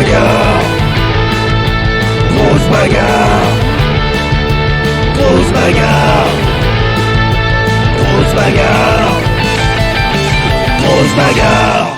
bagarre. Grosse bagarre. Grosse bagarre. Grosse bagarre. Grosse bagarre.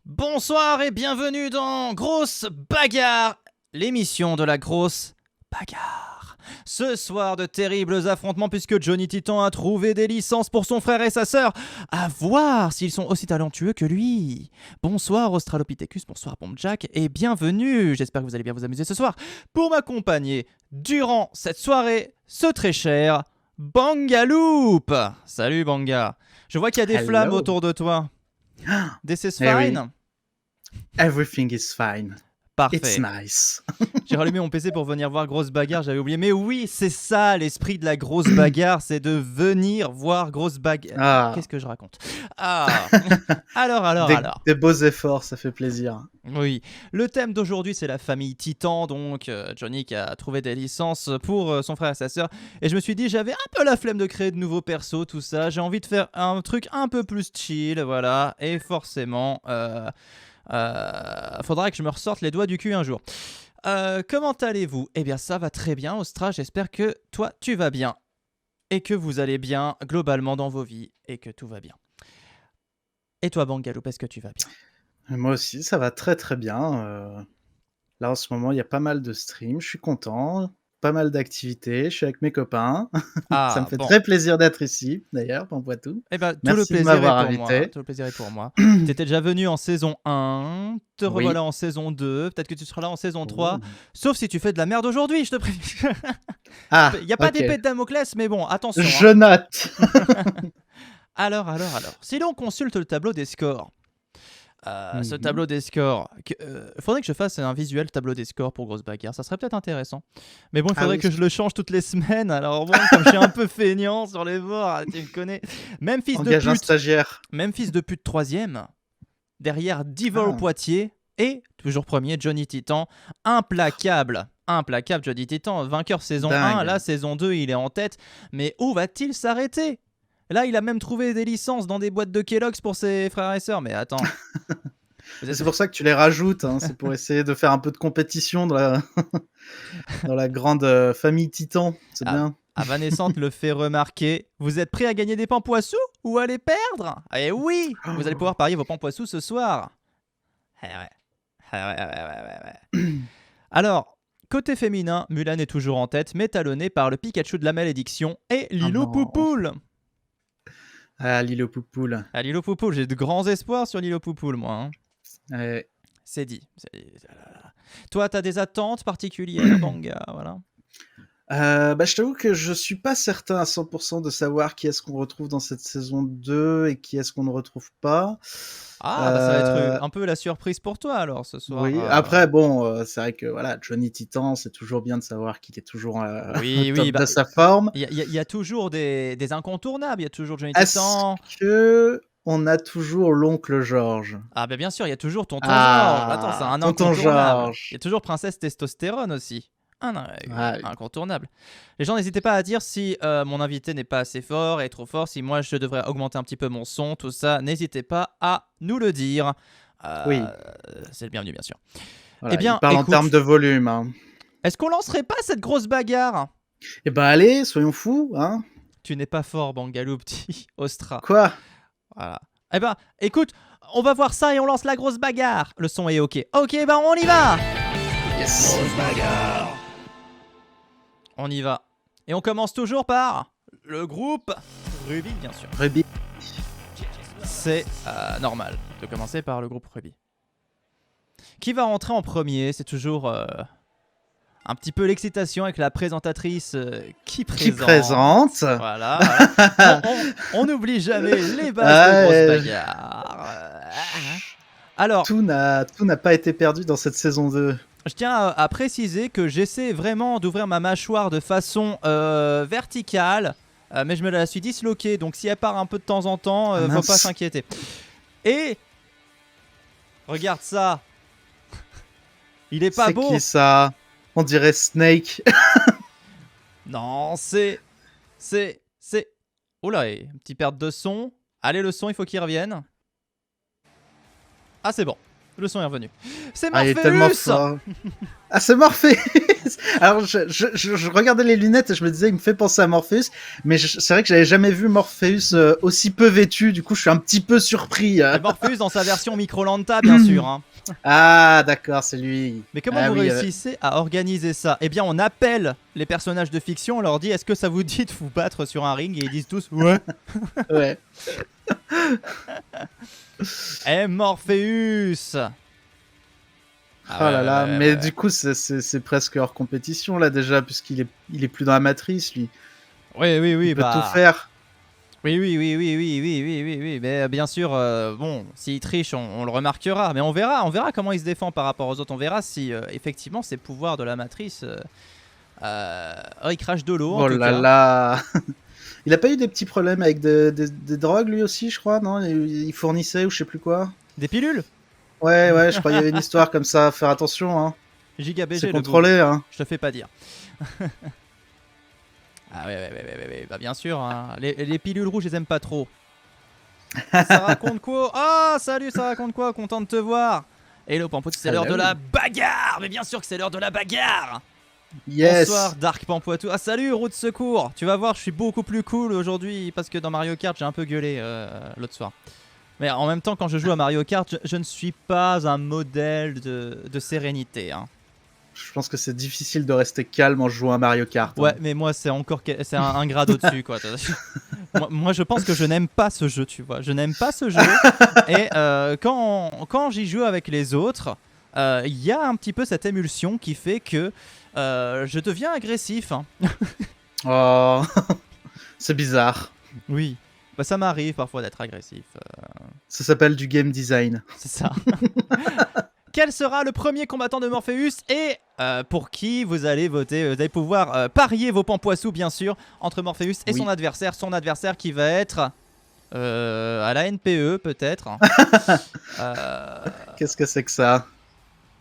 Bonsoir et bienvenue dans Grosse Bagarre, l'émission de la grosse bagarre. Ce soir, de terribles affrontements puisque Johnny Titan a trouvé des licences pour son frère et sa sœur. À voir s'ils sont aussi talentueux que lui. Bonsoir Australopithecus, bonsoir Bomb Jack et bienvenue. J'espère que vous allez bien vous amuser ce soir. Pour m'accompagner durant cette soirée, ce très cher Bangaloop. Salut Banga. Je vois qu'il y a des flammes autour de toi. This is fine. Everything is fine. Parfait. It's nice. J'ai rallumé mon PC pour venir voir Grosse Bagarre, j'avais oublié. Mais oui, c'est ça l'esprit de la Grosse Bagarre, c'est de venir voir Grosse Bagarre. Ah. Qu'est-ce que je raconte? Alors. Des beaux efforts, ça fait plaisir. Oui, le thème d'aujourd'hui c'est la famille Titan, donc Johnny qui a trouvé des licences pour son frère et sa sœur. Et je me suis dit, j'avais un peu la flemme de créer de nouveaux persos, tout ça. J'ai envie de faire un truc un peu plus chill, voilà. Et forcément... faudra que je me ressorte les doigts du cul un jour. Comment allez-vous? Eh bien ça va très bien Ostra, j'espère que toi tu vas bien et que vous allez bien globalement dans vos vies et que tout va bien. Et toi Bangaloop, est-ce que tu vas bien? Moi aussi, ça va très très bien. Là en ce moment, il y a pas mal de streams, je suis content. Pas mal d'activités, je suis avec mes copains. Ça me fait très plaisir d'être ici, d'ailleurs, en Poitou. Eh ben, merci de m'avoir invité. Tout le plaisir est pour moi. T'étais déjà venu en saison 1, te revoilà en saison 2, peut-être que tu seras là en saison 3, sauf si tu fais de la merde aujourd'hui, je te préviens. Il n'y a pas d'épée de Damoclès, mais bon, attention. Je note. Alors, si l'on consulte le tableau des scores, ce tableau des scores, faudrait que je fasse un visuel tableau des scores pour Grosse Bagarre, ça serait peut-être intéressant. Mais bon, il faudrait que je le change toutes les semaines. Alors bon, comme je suis un peu feignant sur les bords, tu me connais. Même fils Engage de un pute, stagiaire. même fils de pute 3ème, derrière Devil Poitiers et toujours premier Johnny Titan, implacable Johnny Titan, vainqueur saison 1, là saison 2 il est en tête, mais où va-t-il s'arrêter? Là, il a même trouvé des licences dans des boîtes de Kellogg's pour ses frères et sœurs. Mais attends. C'est pour ça que tu les rajoutes. Hein. C'est pour essayer de faire un peu de compétition dans la grande famille Titan. C'est bien. Avanescente le fait remarquer. Vous êtes prêts à gagner des pampoissous ou à les perdre? Eh oui, vous allez pouvoir parier vos pampoissous ce soir. Ouais. Alors, côté féminin, Mulan est toujours en tête, mais talonné par le Pikachu de la malédiction et Lilo Poupoule. Ah, Lilo Poupoule. Lilo Poupoule, j'ai de grands espoirs sur Lilo Poupoule, moi. Ouais. C'est dit. Toi, t'as des attentes particulières, Banga, voilà. Je t'avoue que je suis pas certain à 100% de savoir qui est-ce qu'on retrouve dans cette saison 2 et qui est-ce qu'on ne retrouve pas. Ça va être un peu la surprise pour toi alors ce soir. Oui, après bon, c'est vrai que voilà, Johnny Titan, c'est toujours bien de savoir qu'il est toujours au top de sa forme. Il y a toujours des incontournables, il y a toujours Johnny Titan. Est-ce que on a toujours l'oncle George? Ah bien sûr, il y a toujours tonton George. Attends, c'est un incontournable. Il y a toujours princesse testostérone aussi. Incontournable. Les gens, n'hésitez pas à dire si mon invité n'est pas assez fort et trop fort, si moi je devrais augmenter un petit peu mon son, tout ça. N'hésitez pas à nous le dire. Oui. C'est le bienvenu, bien sûr. Voilà, il parle en termes de volume. Hein. Est-ce qu'on lancerait pas cette grosse bagarre? Eh ben allez, soyons fous. Hein. Tu n'es pas fort, Bangaloo, petit Ostra. Quoi? Voilà. Eh ben, écoute, on va voir ça et on lance la grosse bagarre. Le son est ok. Ok, on y va. Yes. Grosse bagarre. On y va. Et on commence toujours par le groupe Ruby, bien sûr. Ruby. C'est normal de commencer par le groupe Ruby. Qui va rentrer en premier? C'est toujours un petit peu l'excitation avec la présentatrice qui présente. Voilà. On n'oublie jamais les bases de grosse bagarre. Alors, tout n'a pas été perdu dans cette saison 2. Je tiens à préciser que j'essaie vraiment d'ouvrir ma mâchoire de façon verticale, mais je me la suis disloquée, donc si elle part un peu de temps en temps, faut pas s'inquiéter. Et regarde ça, il est pas beau. C'est qui ça? On dirait Snake. Non, c'est... Oh là, une petite perte de son. Allez, le son, il faut qu'il revienne. Ah, c'est bon. Le son est revenu. C'est Ah, il est Morpheus. tellement fort. Ah, c'est Morpheus. Alors, je regardais les lunettes et je me disais, il me fait penser à Morpheus, mais c'est vrai que j'avais jamais vu Morpheus aussi peu vêtu. Du coup, je suis un petit peu surpris. Et Morpheus dans sa version Microlanta, bien sûr. Hein. Ah, d'accord, c'est lui. Mais comment vous réussissez à organiser ça? Eh bien, on appelle les personnages de fiction, on leur dit, est-ce que ça vous dit de vous battre sur un ring? Et ils disent tous, ouais. Ouais. Eh, Morpheus. Oh là là, mais du coup, c'est presque hors compétition là déjà, puisqu'il est plus dans la matrice, lui. Oui, Il peut tout faire. Oui, mais bien sûr, bon, s'il triche, on le remarquera, mais on verra comment il se défend par rapport aux autres, on verra si effectivement ses pouvoirs de la matrice, il crache de l'eau. Oh là là. Il a pas eu des petits problèmes avec des drogues lui aussi, je crois, non? Il fournissait ou je sais plus quoi. Des pilules? Ouais, je crois qu'il y avait une histoire comme ça, faire attention, hein. Giga BG, c'est contrôlé, hein. Je te fais pas dire. Ah ouais, bah bien sûr, hein. Les pilules rouges, je les aime pas trop. Ça raconte quoi? Ah, salut, ça raconte quoi? Content de te voir. Hello, Pampoitou, c'est l'heure de la bagarre. Mais bien sûr que c'est l'heure de la bagarre. Yes. Bonsoir, Dark Pampoitou. Ah, salut, roue de secours. Tu vas voir, je suis beaucoup plus cool aujourd'hui parce que dans Mario Kart, j'ai un peu gueulé l'autre soir. Mais en même temps, quand je joue à Mario Kart, je ne suis pas un modèle de sérénité, hein. Je pense que c'est difficile de rester calme en jouant à Mario Kart. Ouais, mais moi, c'est encore un grade au-dessus, quoi. moi, je pense que je n'aime pas ce jeu, tu vois. Je n'aime pas ce jeu. Et quand j'y joue avec les autres, il y a un petit peu cette émulsion qui fait que je deviens agressif. Hein. Oh, c'est bizarre. Oui, bah, ça m'arrive parfois d'être agressif. Ça s'appelle du game design. C'est ça. Quel sera le premier combattant de Morpheus et pour qui vous allez voter? Vous allez pouvoir parier vos pampoissous, bien sûr, entre Morpheus et son adversaire. Son adversaire qui va être à la NPE, peut-être. Qu'est-ce que c'est que ça?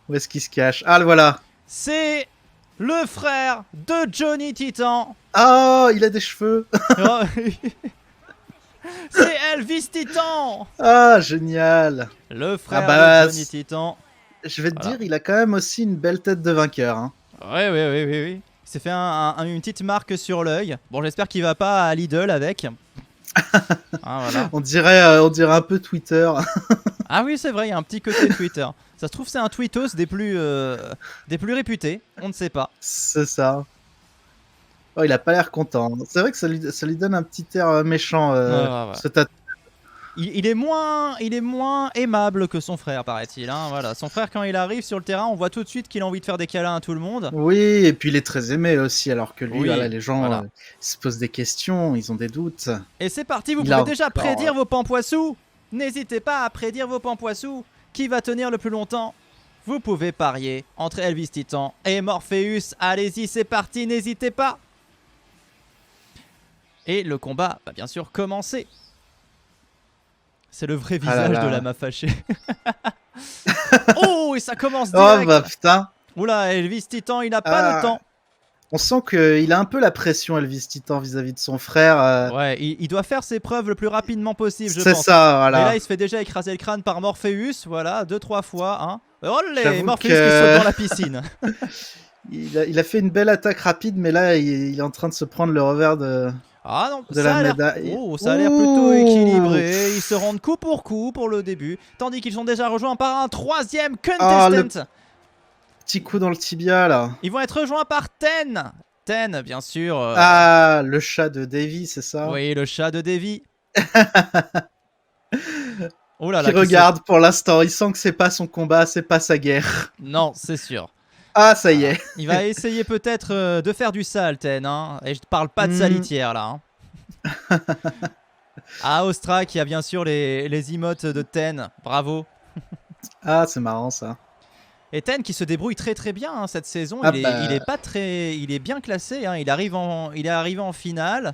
Où est-ce qu'il se cache? Ah, le voilà. C'est le frère de Johnny Titan. Oh, il a des cheveux. C'est Elvis Titan. Ah, génial. Le frère de Johnny Titan. Je vais te dire, il a quand même aussi une belle tête de vainqueur. Hein. Oui. Il s'est fait une petite marque sur l'œil. Bon, j'espère qu'il va pas à Lidl avec. Voilà. On dirait un peu Twitter. Ah oui, c'est vrai, il y a un petit côté Twitter. Ça se trouve, c'est un tweetos des plus réputés. On ne sait pas. C'est ça. Oh, il a pas l'air content. C'est vrai que ça lui donne un petit air méchant. Ce tatouage. Il est moins aimable que son frère, paraît-il. Hein, voilà. Son frère, quand il arrive sur le terrain, on voit tout de suite qu'il a envie de faire des câlins à tout le monde. Oui, et puis il est très aimé aussi, alors que lui, les gens se posent des questions, ils ont des doutes. Et c'est parti, vous pouvez déjà prédire vos pampoissous. N'hésitez pas à prédire vos pampoissous. Qui va tenir le plus longtemps? Vous pouvez parier entre Elvis Titan et Morpheus. Allez-y, c'est parti, n'hésitez pas. Et le combat va bien sûr commencer. C'est le vrai visage de la ma fâchée. Oh, et ça commence direct. Oh bah putain. Oula, Elvis Titan, il n'a pas le temps. On sent qu'il a un peu la pression, Elvis Titan, vis-à-vis de son frère. Ouais, il doit faire ses preuves le plus rapidement possible, je pense. C'est ça, voilà. Mais là, il se fait déjà écraser le crâne par Morpheus, voilà, 2-3 fois. Hein. Oh, les Morpheus qui saute dans la piscine. Il a fait une belle attaque rapide, mais là, il est en train de se prendre le revers de... Ah non, de la médaille. Ça a l'air plutôt équilibré. Ils se rendent coup pour le début. Tandis qu'ils sont déjà rejoints par un troisième contestant. Petit coup dans le tibia là. Ils vont être rejoints par Ten. Ten, bien sûr. Ah, le chat de Davy, c'est ça? Oui, le chat de Davy. Oh là là, qui regarde pour l'instant. Il sent que c'est pas son combat, c'est pas sa guerre. Non, c'est sûr. Ah, ça y est. Il va essayer peut-être de faire du sale, Ten. Hein. Et je te parle pas de salitière, là. Hein. Ah, Ostra qui a bien sûr les emotes de Ten. Bravo. Ah, c'est marrant, ça. Et Ten qui se débrouille très très bien hein, cette saison. Il est bien classé. Hein. Il est arrivé en finale.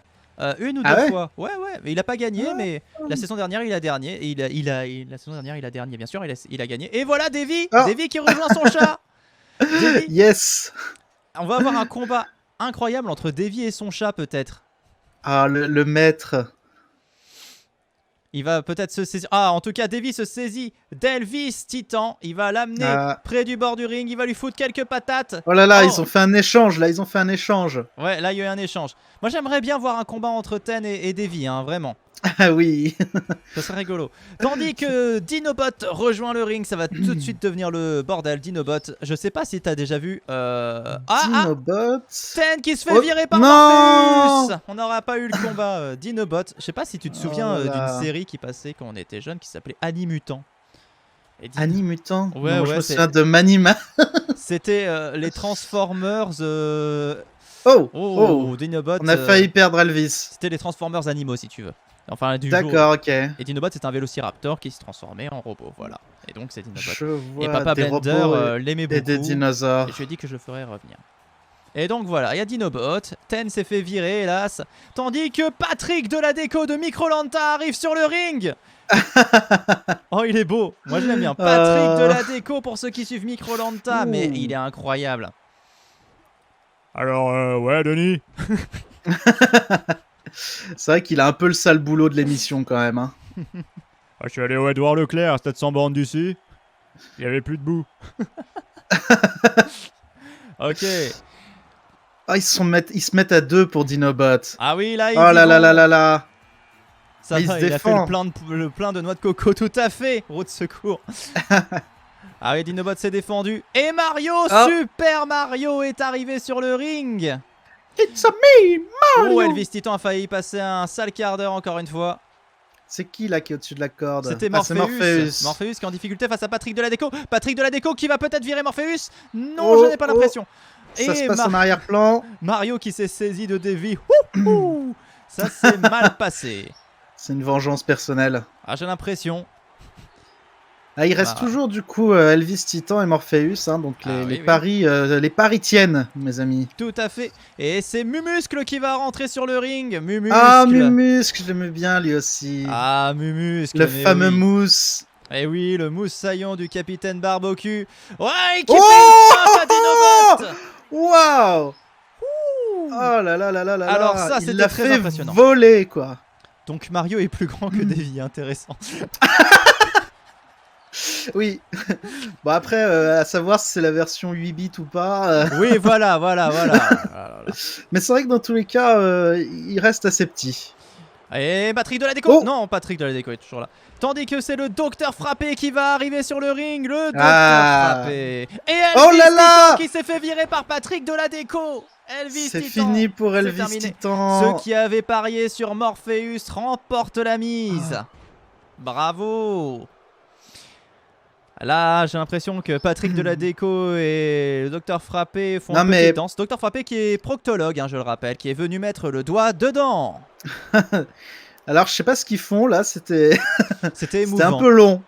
Une ou deux fois. Ouais. Mais il a pas gagné, mais la saison dernière, il a dernier. Et la saison dernière, il a dernier, bien sûr. Il a gagné. Et voilà, Davy. Davy qui rejoint son chat. Davy. Yes. On va avoir un combat incroyable entre Davy et son chat peut-être. Ah le maître. Il va peut-être se saisir. Ah, en tout cas, Davy se saisit d'Elvis Titan. Il va l'amener près du bord du ring. Il va lui foutre quelques patates. Oh là là, ils ont fait un échange. Là, ils ont fait un échange. Ouais, là, il y a eu un échange. Moi, j'aimerais bien voir un combat entre Ten et Davy, hein, vraiment. Ah oui. Ça serait rigolo. Tandis que Dinobot rejoint le ring, ça va tout de suite devenir le bordel. Dinobot, je sais pas si t'as déjà vu. Dinobot. Ten qui se fait virer par non Morpheus. On n'aura pas eu le combat Dinobot. Je sais pas si tu te souviens d'une série qui passait quand on était jeune qui s'appelait Animutant. Animutant. Ouais, non, ouais, je me souviens de Manima. C'était les Transformers. Oh, Dinobot. on a failli perdre Elvis. C'était les Transformers animaux si tu veux. Enfin, du D'accord, ok. Et Dinobot, c'est un vélociraptor qui se transformait en robot, voilà. Et donc, c'est Dinobot. Je vois Et Papa des Bender robots l'aimait beaucoup. et des dinosaures. Et je lui ai dit que je le ferais revenir. Et donc voilà, il y a Dinobot. Ten s'est fait virer, hélas. Tandis que Patrick de la déco de Microlanta arrive sur le ring. Oh, il est beau. Moi, je l'aime bien. Patrick de la déco pour ceux qui suivent Microlanta. Mais il est incroyable. Alors, ouais, Denis. C'est vrai qu'il a un peu le sale boulot de l'émission quand même. Hein. Je suis allé au Edouard Leclerc, c'est peut-être 100 bornes d'ici. Il y avait plus de boue. Ok. Ah, ils se mettent à deux pour Dinobot. Ah oui, là, il Oh là là là là là. Ça il va, se il a fait défend. le plein de noix de coco, tout à fait. Roue de secours. Ah oui, Dinobot s'est défendu. Et Mario, Super Mario est arrivé sur le ring. It's a me, Mario. Oh, Elvis Titan a failli passer un sale quart d'heure encore une fois. C'est qui là qui est au-dessus de la corde? C'était Ah, c'est Morpheus. Morpheus qui est en difficulté face à Patrick de la déco. Patrick de la déco qui va peut-être virer Morpheus. Non, je n'ai pas l'impression. Ça se passe en arrière-plan. Mario qui s'est saisi de Davy. Ça s'est mal passé. C'est une vengeance personnelle. Ah, j'ai l'impression. Ah, il reste toujours du coup Elvis Titan et Morpheus, hein, donc les paris tiennent, mes amis. Tout à fait. Et c'est Mumuscle qui va rentrer sur le ring. Mumuscle. Ah, Mumuscle, je l'aime bien lui aussi. Ah, Mumuscle. Le fameux mousse. Eh oui, le moussaillon du capitaine Barbecue. Ouais, qui fait une passe à Dinobot. Waouh. Oh là là là là là. Alors ça, c'était très fait impressionnant. Voler quoi. Donc Mario est plus grand que Davy, intéressant. Oui. Bon après, à savoir si c'est la version 8 bits ou pas. Oui, voilà. Mais c'est vrai que dans tous les cas, il reste assez petit. Et Patrick de la déco. Non, Patrick de la déco est toujours là. Tandis que c'est le Docteur Frappé qui va arriver sur le ring. Le Docteur Frappé. Et Elvis Titan qui s'est fait virer par Patrick de la déco. Elvis C'est Titan. fini pour Elvis Titan. Ceux qui avaient parié sur Morpheus remportent la mise. Bravo. Là, j'ai l'impression que Patrick de la déco et le Docteur Frappé font une petite danse. Docteur Frappé qui est proctologue, hein, je le rappelle, qui est venu mettre le doigt dedans. Alors, je sais pas ce qu'ils font là, c'était émouvant. un peu long.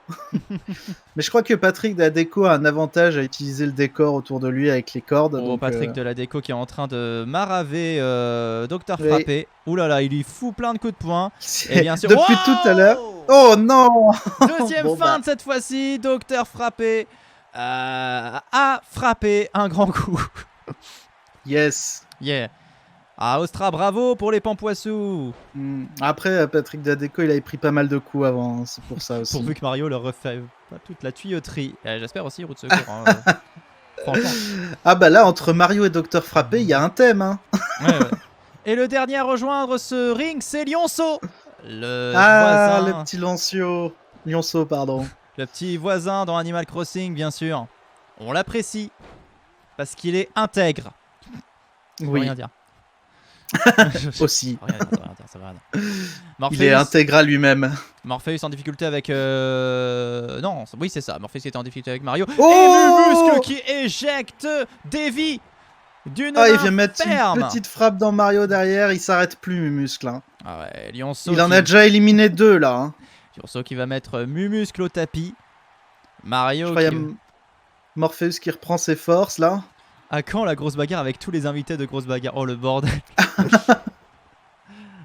Mais je crois que Patrick de la déco a un avantage à utiliser le décor autour de lui avec les cordes. Oh, donc, Patrick de la déco qui est en train de maraver Docteur Frappé. Ouh là là, il lui fout plein de coups de poing. Et bien sûr, depuis tout à l'heure. Oh non. Deuxième feinte cette fois-ci, Docteur Frappé a frappé un grand coup. Yes. Yeah. Ah, Ostra, bravo pour les pampoissous. Après, Patrick de la déco, il avait pris pas mal de coups avant, c'est pour ça aussi. Pourvu que Mario leur refait toute la tuyauterie. J'espère aussi roue de secours. Hein, franchement. Ah bah là, entre Mario et Docteur Frappé, il y a un thème. Hein. Ouais. Et le dernier à rejoindre ce ring, c'est Lionceau. Le voisin. Le petit Lionceau, pardon. Le petit voisin dans Animal Crossing, bien sûr. On l'apprécie parce qu'il est intègre. Oui. Rien dire. Aussi. Ça va rien dire. Morpheus, il est intégral lui-même. Morpheus en difficulté avec... Non, oui c'est ça. Morpheus était en difficulté avec Mario. Oh et Mumuscle qui éjecte Davy d'une main il vient mettre ferme. une petite frappe dans Mario derrière, il s'arrête plus Mumuscle. Hein. Ah ouais, Lionceau il en a déjà éliminé 2 là. Hein. Lionceau qui va mettre Mumuscle au tapis. Mario Je crois qu'il y a Morpheus qui reprend ses forces là. À quand la grosse bagarre avec tous les invités de grosse bagarre? Oh le bordel.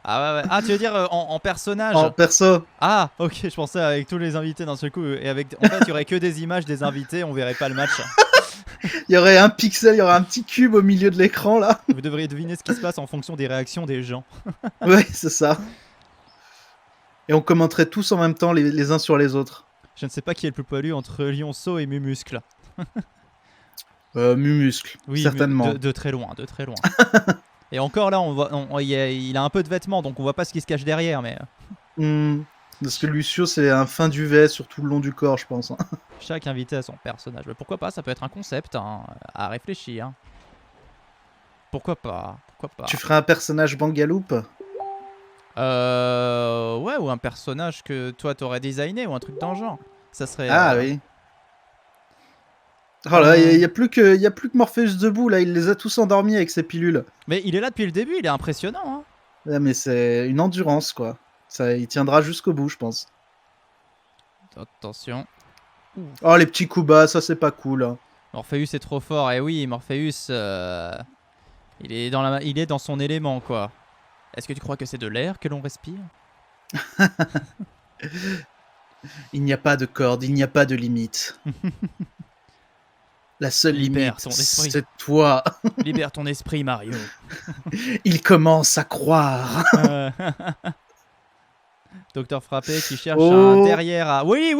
Ah ouais. Ah tu veux dire en personnage? En perso. Ah ok, je pensais avec tous les invités d'un seul coup et avec en fait il y aurait que des images des invités, on verrait pas le match. Il y aurait un pixel, il y aurait un petit cube au milieu de l'écran là. Vous devriez deviner ce qui se passe en fonction des réactions des gens. Ouais, c'est ça. Et on commenterait tous en même temps les uns sur les autres. Je ne sais pas qui est le plus poilu entre Lionceau et Mumuscle. Mumuscle, Oui, certainement. de très loin, de très loin. Et encore là, il a un peu de vêtements, donc on voit pas ce qui se cache derrière, mais Parce que Lucio, c'est un fin duvet sur tout le long du corps, je pense. chaque invité a son personnage. Mais pourquoi pas, ça peut être un concept hein, à réfléchir. Pourquoi pas, pourquoi pas. Tu ferais un personnage Bangaloup? Ouais, ou un personnage que toi t'aurais designé, ou un truc dans le genre. Ça serait... Ah oui. Oh là, il y a plus que Morpheus debout, là, il les a tous endormis avec ses pilules. Mais il est là depuis le début, il est impressionnant. Hein. Ouais, mais c'est une endurance, quoi. Ça, il tiendra jusqu'au bout, je pense. Attention. Oh, les petits coups bas, ça c'est pas cool. Hein. Morpheus est trop fort, et oui, Morpheus, il est dans son élément, quoi. Est-ce que tu crois que c'est de l'air que l'on respire? Il n'y a pas de corde, il n'y a pas de limite. La seule Libère limite, ton esprit. c'est toi. Libère ton esprit, Mario. Il commence à croire. Docteur Frappé qui cherche Oh. un derrière à... Oui,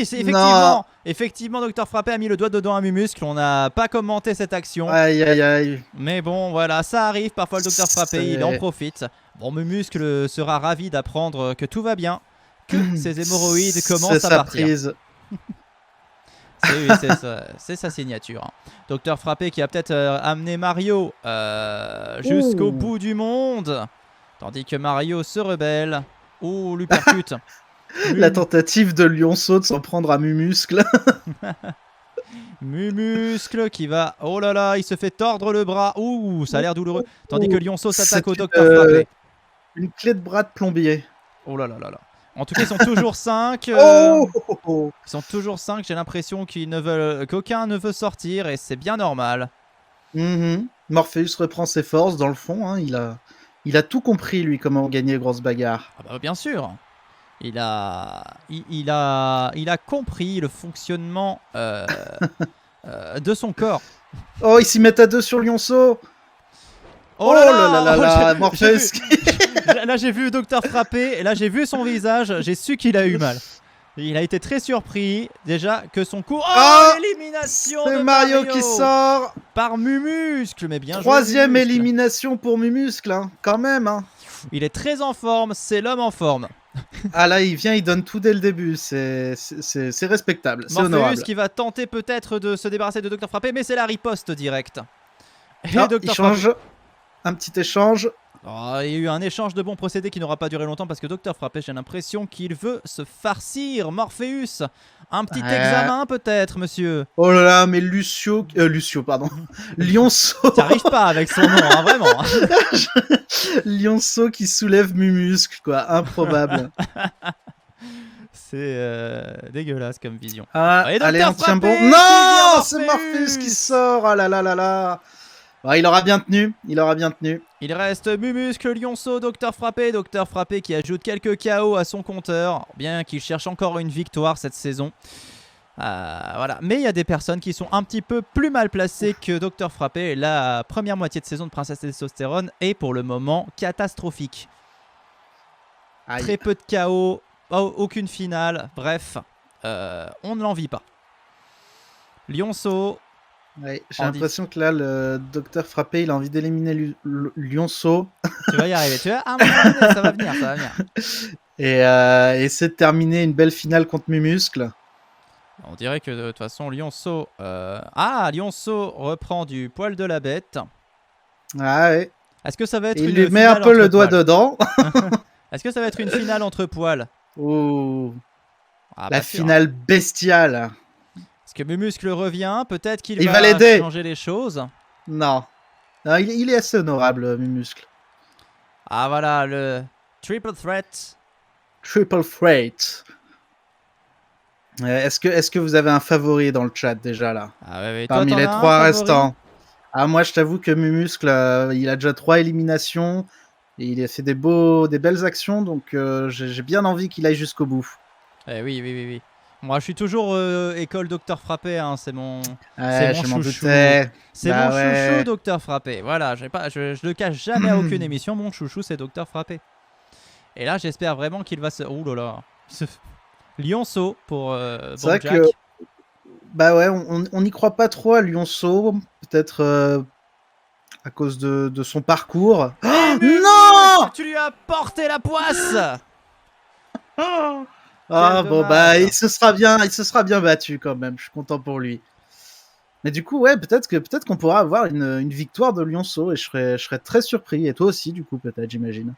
c'est effectivement. Effectivement, Docteur Frappé a mis le doigt dedans à Mumuscle. On n'a pas commenté cette action. Aïe, aïe, aïe. Mais bon, voilà, ça arrive. Parfois, le Docteur Frappé, il en profite. Bon, Mumuscle sera ravi d'apprendre que tout va bien. Que ses hémorroïdes commencent C'est à sa partir. prise. C'est sa signature. Hein. Docteur Frappé qui a peut-être amené Mario jusqu'au Ouh. bout du monde. Tandis que Mario se rebelle. Ou lui percute. La tentative de Lionceau de s'en prendre à Mumuscle. Mumuscle qui va... Oh là là, il se fait tordre le bras. Ouh, ça a l'air douloureux. Tandis que Lionceau s'attaque au C'est Docteur Frappé. Une clé de bras de plombier. Oh là là là là. En tout cas, ils sont toujours 5. Oh. Ils sont toujours 5. J'ai l'impression qu'aucun ne veut sortir. Et c'est bien normal. Morpheus reprend ses forces dans le fond. Hein, il a tout compris, lui, comment gagner grosse bagarre. Ah bah bien sûr. Il a compris le fonctionnement de son corps. Oh, ils s'y mettent à deux sur Lionceau. Oh là là, là là, Morpheus. Là j'ai vu Docteur Frappé, et là j'ai vu son visage, j'ai su qu'il a eu mal. Il a été très surpris déjà que son coup... Oh, l'élimination de C'est Mario qui sort. par Mumuscle, mais bien joué, Troisième Mumuscle. élimination pour Mumuscle, hein, quand même. Hein. Il est très en forme, c'est l'homme en forme. Ah là, il vient, il donne tout dès le début. C'est respectable, c'est honorable. Morpheus qui va tenter peut-être de se débarrasser de Docteur Frappé, mais c'est la riposte directe. Et Ah, il Dr. change. Un petit échange. Oh, il y a eu un échange de bons procédés qui n'aura pas duré longtemps parce que Docteur Frappé, j'ai l'impression qu'il veut se farcir. Morpheus, un petit examen peut-être, monsieur. Oh là là, mais Lucio, pardon. Lionceau. T'arrives pas avec son nom, hein, vraiment. Lionceau qui soulève Mumuscle, quoi. Improbable. C'est dégueulasse comme vision. Ah, Et Dr. allez, on tient Frappé bon. qui Non, vient, c'est Morpheus. Morpheus qui sort. Ah là là là là. Ah, il aura bien tenu. Il aura bien tenu. Il reste Mumuscle, Lionceau, Docteur Frappé qui ajoute quelques KO à son compteur, bien qu'il cherche encore une victoire cette saison. Voilà. Mais il y a des personnes qui sont un petit peu plus mal placées que Docteur Frappé. La première moitié de saison de Princesse Testostérone est pour le moment catastrophique. Aïe. Très peu de KO, aucune finale, bref, on ne l'envie pas. Lionceau, Ouais, j'ai En l'impression que là, le docteur Frappé, il a envie d'éliminer Lionceau tu vas y arriver, tu vois, à un moment donné, ça va venir, ça va venir. et essayer de terminer une belle finale contre Mumuscle. On dirait que de toute façon, Lionceau... Lionceau reprend du poil de la bête. Ah ouais. Est-ce que ça va être Il une lui met un finale peu le entre doigt poils dedans. Est-ce que ça va être une finale entre poils? Oh, Ah, la pas sûr. finale bestiale. Est-ce que Mumuscle revient? Peut-être qu'il Il va va l'aider. changer les choses. Non. Non, il est assez honorable, Mumuscle. Ah voilà, le triple threat. Triple Freight. Est-ce que vous avez un favori dans le chat déjà là? Ah ouais, toi, Parmi t'en les as un 3 favori? restants. Ah, moi je t'avoue que Mumuscle, il a déjà 3 éliminations. Et il a fait des belles actions, donc j'ai bien envie qu'il aille jusqu'au bout. Oui. Moi, je suis toujours école Docteur Frappé, hein, c'est mon Ouais, mon je m'en chouchou. doutais. C'est Bah mon ouais. chouchou Docteur Frappé. Voilà, je le cache jamais à aucune émission, mon chouchou c'est Docteur Frappé. Et là, j'espère vraiment qu'il va se... Ouh là là. Lionceau pour C'est vrai Jack. que bah ouais, on n'y croit pas trop à Lionceau, peut-être à cause de son parcours. Eh, mais Non! tu lui as porté la poisse. Ah Quel bon bah dommage. il se sera bien battu quand même. Je suis content pour lui. Mais du coup ouais, peut-être qu'on pourra avoir une victoire de Lionceau et je serais très surpris. Et toi aussi du coup peut-être j'imagine.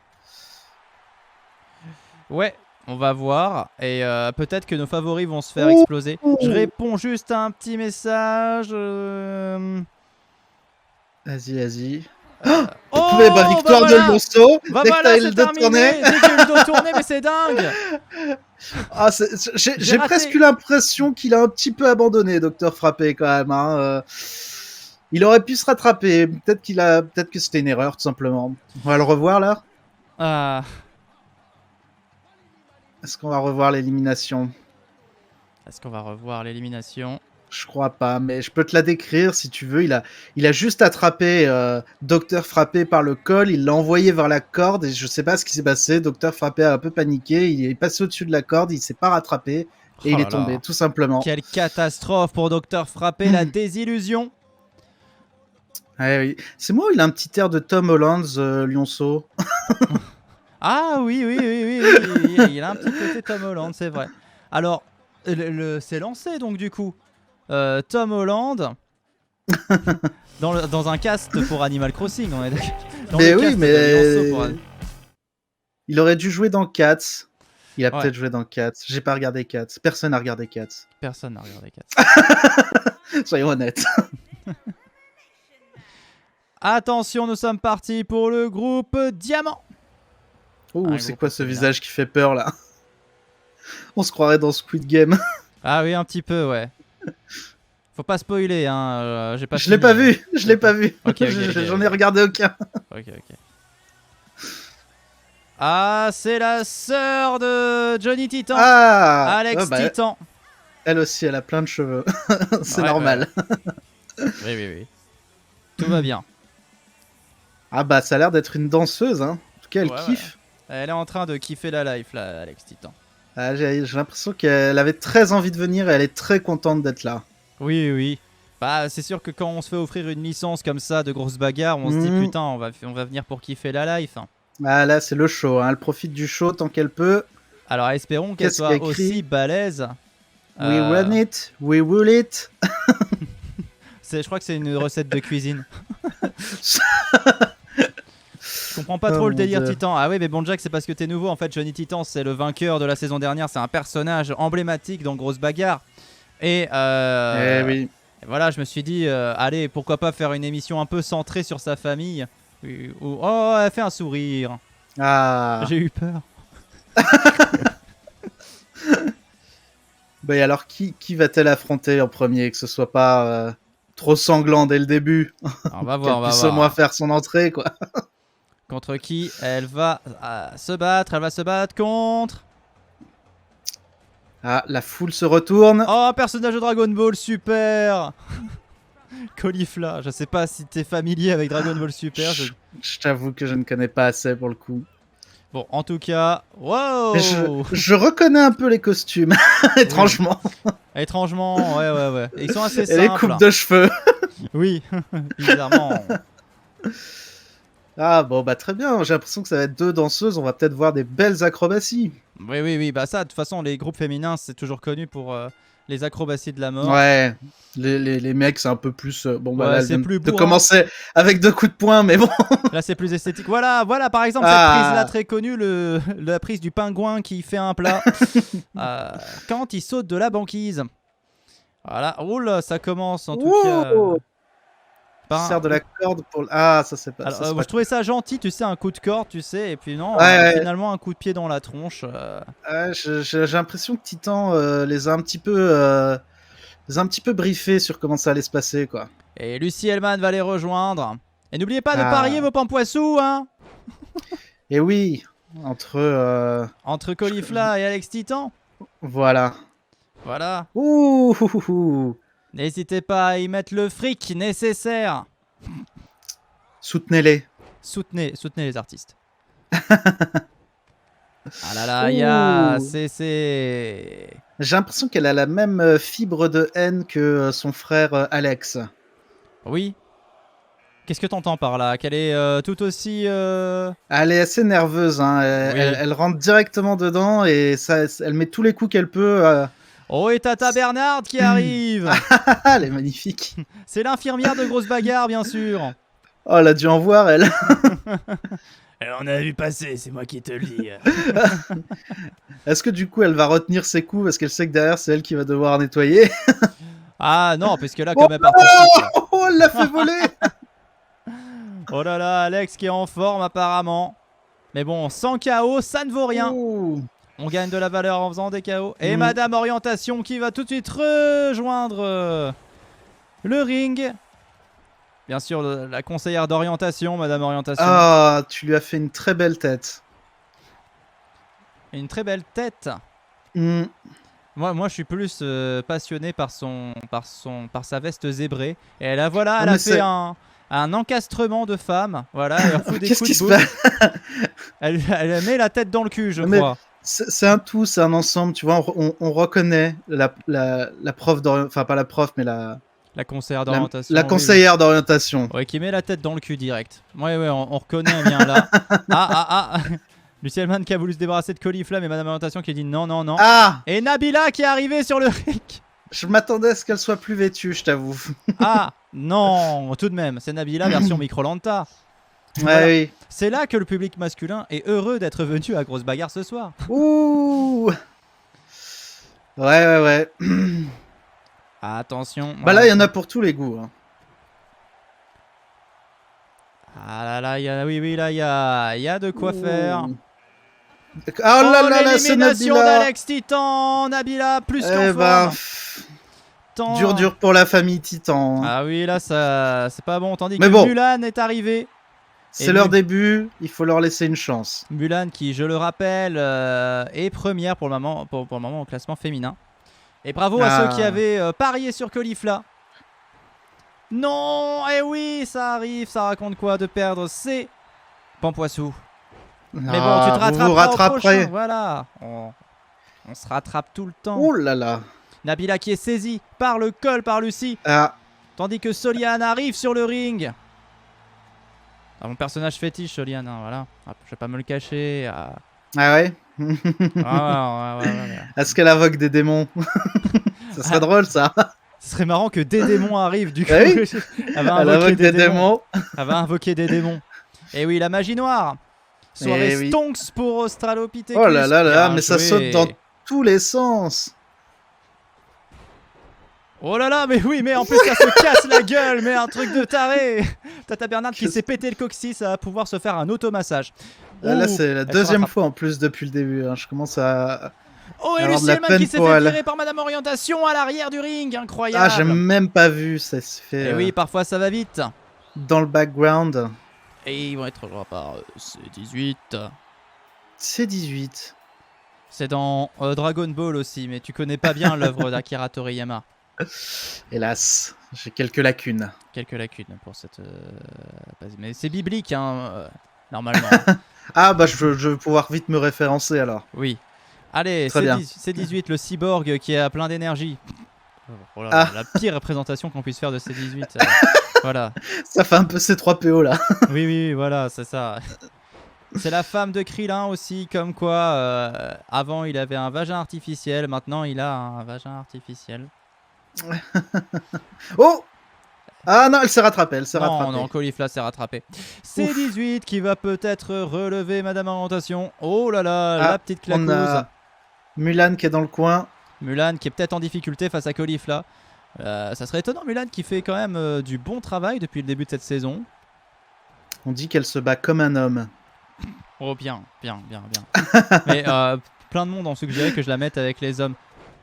Ouais, on va voir. Et peut-être que nos favoris vont se faire Ouh. exploser. Je réponds juste à un petit message. Vas-y. Oh, Bah victoire bah de voilà. Lionceau. Bah Dès que voilà, t'as eu c'est le dos tourné. terminé. Dès que j'ai eu le dos tourné, mais c'est dingue. Ah, j'ai raté. presque eu l'impression qu'il a un petit peu abandonné, Docteur Frappé, quand même. Hein. Il aurait pu se rattraper. Peut-être que c'était une erreur, tout simplement. On va le revoir là. Ah, Est-ce qu'on va revoir l'élimination? est-ce qu'on va revoir l'élimination? Je crois pas, mais je peux te la décrire si tu veux. Il a juste attrapé Docteur Frappé par le col, il l'a envoyé vers la corde et je sais pas ce qui s'est passé. Docteur Frappé a un peu paniqué, il est passé au-dessus de la corde, il s'est pas rattrapé et Oh il là est tombé, là. tout simplement. Quelle catastrophe pour Docteur Frappé, la désillusion. Ouais, oui. C'est moi, il a un petit air de Tom Holland, Lionceau. Ah oui, il a un petit côté Tom Holland, c'est vrai. Alors, c'est lancé donc du coup. Tom Holland dans un cast pour Animal Crossing, on est d'accord. Dans Mais le oui, cast de mais Lionceau pour il aurait dû jouer dans Cats. Il a Ouais. peut-être joué dans Cats. J'ai pas regardé Cats. Personne n'a regardé Cats. Personne n'a regardé Cats. Soyons honnêtes. Attention, nous sommes partis pour le groupe Diamant. Ouh, Un c'est groupe quoi ce féminin. visage qui fait peur là? On se croirait dans Squid Game. Ah oui, un petit peu, ouais. Faut pas spoiler, hein. J'ai pas Je l'ai fini. pas vu, je l'ai pas vu. Ok, ok, J'en ai regardé aucun. Ok. Ah, c'est la sœur de Johnny Titan. Ah, Alex bah, Titan. elle aussi, elle a plein de cheveux. C'est Ouais, normal. Oui. Tout va bien. Ah bah, ça a l'air d'être une danseuse. Hein. En tout cas, elle Ouais. kiffe. Elle est en train de kiffer la life, là, Alex Titan. Ah, j'ai l'impression qu'elle avait très envie de venir et elle est très contente d'être là. Oui. Bah, c'est sûr que quand on se fait offrir une licence comme ça de grosse bagarre, on se dit putain, on va venir pour kiffer la life. Ah là, c'est le show. Hein. Elle profite du show tant qu'elle peut. Alors espérons qu'elle Qu'est-ce qu'il y a soit écrit aussi balèze. We run it, we will it. Je crois que c'est une recette de cuisine. Je comprends pas Oh trop le mon délire Dieu. Titan. Ah oui, mais bon Jack, c'est parce que t'es nouveau. En fait, Johnny Titan, c'est le vainqueur de la saison dernière. C'est un personnage emblématique dans Grosse Bagarre. Et Eh oui. voilà, je me suis dit, allez, pourquoi pas faire une émission un peu centrée sur sa famille. Oh, elle fait un sourire. Ah. J'ai eu peur. Bah et alors, qui va-t-elle affronter en premier? Que ce soit pas trop sanglant dès le début. Alors, on va Qu'elle voir, on va puisse voir. au moins faire son entrée, quoi. Contre qui elle va se battre. Elle va se battre contre... Ah, la foule se retourne. Oh, un personnage de Dragon Ball, super. Caulifla, je sais pas si t'es familier avec Dragon Ball Super. Je t'avoue que je ne connais pas assez pour le coup. Bon, en tout cas, wow. Mais je reconnais un peu les costumes, étrangement. Étrangement, ouais. Ils sont assez Et les simples. coupes de cheveux. Oui, bizarrement. Ah bon, bah très bien. J'ai l'impression que ça va être deux danseuses. On va peut-être voir des belles acrobaties. Oui, bah ça, de toute façon, les groupes féminins, c'est toujours connu pour les acrobaties de la mort. Ouais, les mecs, c'est un peu plus. Bon, bah Ouais, là, c'est elle vient plus de bourrin. commencer avec 2 coups de poing, mais bon. Là, c'est plus esthétique. Voilà, par exemple, Ah. cette prise-là très connue, la prise du pingouin qui fait un plat quand il saute de la banquise. Voilà, oula, ça commence en tout cas. Il sert de la corde pour. Ah, ça c'est pas. Alors, ça, c'est moi, pas je trouvais ça gentil, tu sais, un coup de corde, tu sais, et puis non, Ouais. finalement un coup de pied dans la tronche. Ouais, j'ai l'impression que Titan les a un petit peu, briefés sur comment ça allait se passer, quoi. Et Lucie Hellman va les rejoindre. Et n'oubliez pas de Ah. parier vos pampoissous, hein. Et oui, entre Entre Caulifla et Alex Titan. voilà. Voilà. Ouh. N'hésitez pas à y mettre le fric nécessaire. Soutenez-les. Soutenez les artistes. Ah là là, il y a... Ouh. C'est... J'ai l'impression qu'elle a la même fibre de haine que son frère Alex. Oui. Qu'est-ce que t'entends par là? Qu'elle est tout aussi... Elle est assez nerveuse, hein. Oui. Elle rentre directement dedans et elle met tous les coups qu'elle peut. Oh, et Tata Bernard qui arrive. Elle est magnifique. C'est l'infirmière de Grosse Bagarre, bien sûr. Oh, elle a dû en voir, elle. On a vu passer, c'est moi qui te le dis. Est-ce que du coup, elle va retenir ses coups parce qu'elle sait que derrière, c'est elle qui va devoir nettoyer? Ah non, puisque là, Oh, comme elle participe... oh, elle l'a fait voler. Oh là là, Alex qui est en forme apparemment. Mais bon, sans KO, ça ne vaut rien. Ouh. On gagne de la valeur en faisant des KO. Et Mm. Madame Orientation qui va tout de suite rejoindre le ring. Bien sûr, la conseillère d'orientation, Madame Orientation. Ah, tu lui as fait une très belle tête. Et une très belle tête. Mm. Moi, je suis plus passionné par sa veste zébrée. Et là, voilà, Oh, elle a mais fait un encastrement de femme. Voilà, elle fout des Qu'est-ce coups qui de se boule. passe? Elle met la tête dans le cul, je Mais crois. c'est un tout, c'est un ensemble. Tu vois, on reconnaît la prof d'orientation, enfin pas la prof, mais La conseillère d'orientation. la oui, conseillère d'orientation. oui. Ouais, qui met la tête dans le cul direct. Ouais, on reconnaît bien là. Ah. Lucie Hellman qui a voulu se débarrasser de Coliflamme et Madame Orientation qui dit non. Ah, Et Nabila qui est arrivée sur le ring. je m'attendais à ce qu'elle soit plus vêtue, je t'avoue. Ah, non, tout de même. C'est Nabila version Microlanta. Ouais, Voilà. oui. C'est là que le public masculin est heureux d'être venu à Grosse Bagarre ce soir. Ouh. Ouais. Attention. Bah là, il y en a pour tous les goûts. Hein. Ah là, oui, là, il y a de quoi faire. Oh là là là, c'est l'élimination Nabila. d'Alex Titan. Nabila, plus qu'en Eh ben, forme. dur pour la famille Titan. Hein. Ah oui, là, ça, c'est pas bon. Tandis Mais que bon. Mulan est arrivé. C'est leur début, il faut leur laisser une chance. Mulan qui, je le rappelle, est première pour le moment au classement féminin. Et bravo à ceux qui avaient parié sur Colifla. Non, eh oui, ça arrive, ça raconte quoi de perdre ces Pampoissou. Mais bon, tu te rattraperas vous au rattraperez. prochain, voilà. On se rattrape tout le temps. Ouh là là. Nabila qui est saisie par le col par Lucie. Ah, Tandis que Soliane arrive sur le ring. Ah, mon personnage fétiche, Soliane, hein, voilà. Ah, je vais pas me le cacher. ah ouais. Ouais. Est-ce qu'elle invoque des démons? Ça serait drôle ça. Ce serait marrant que des démons arrivent du coup. Ah oui. Elle va Elle invoquer invoque des des démons. démons. Elle va invoquer des démons. Et oui, la magie noire. Soirée Eh oui. Stonks pour Australopithecus. Oh là là là, Bien mais ça joué. saute dans tous les sens. Oh là là, mais oui, mais en plus ça se casse la gueule, mais un truc de taré. Tata Bernard qui s'est pété le coccyx, ça va pouvoir se faire un automassage. Là, Ouh, c'est la elle se deuxième rattrape. fois en plus depuis le début. Hein. Je commence à. Oh, et Alors, Lucie de la Hellman peine qui s'est pour fait elle. tirer par Madame Orientation à l'arrière du ring, incroyable. Ah, j'ai même pas vu. Ça se fait Et oui, parfois ça va vite. dans le background. Et ils vont être rejoints par C18. C'est 18. C'est dans Dragon Ball aussi, mais tu connais pas bien l'œuvre d'Akira Toriyama. Hélas, j'ai quelques lacunes. Quelques lacunes pour cette. Mais c'est biblique, hein, normalement. Ah, bah, je vais pouvoir vite me référencer alors. Oui. Allez, Très bien. c'est 18, le cyborg qui a plein d'énergie. Oh là, Ah. La pire représentation qu'on puisse faire de C18. Voilà. Ça fait un peu C3PO là. Oui, voilà, c'est ça. C'est la femme de Krillin aussi, comme quoi avant il avait un vagin artificiel, maintenant il a un vagin artificiel. Oh! Ah non, elle s'est rattrapée, elle s'est rattrapée. Non, Caulifla s'est rattrapé. C18 qui va peut-être relever Madame Orientation. Oh là là, Ah, la petite On claquouse. a Mulan qui est dans le coin. Mulan qui est peut-être en difficulté face à Caulifla. Ça serait étonnant, Mulan qui fait quand même du bon travail depuis le début de cette saison. On dit qu'elle se bat comme un homme. Oh bien. Mais plein de monde ont suggéré que je la mette avec les hommes.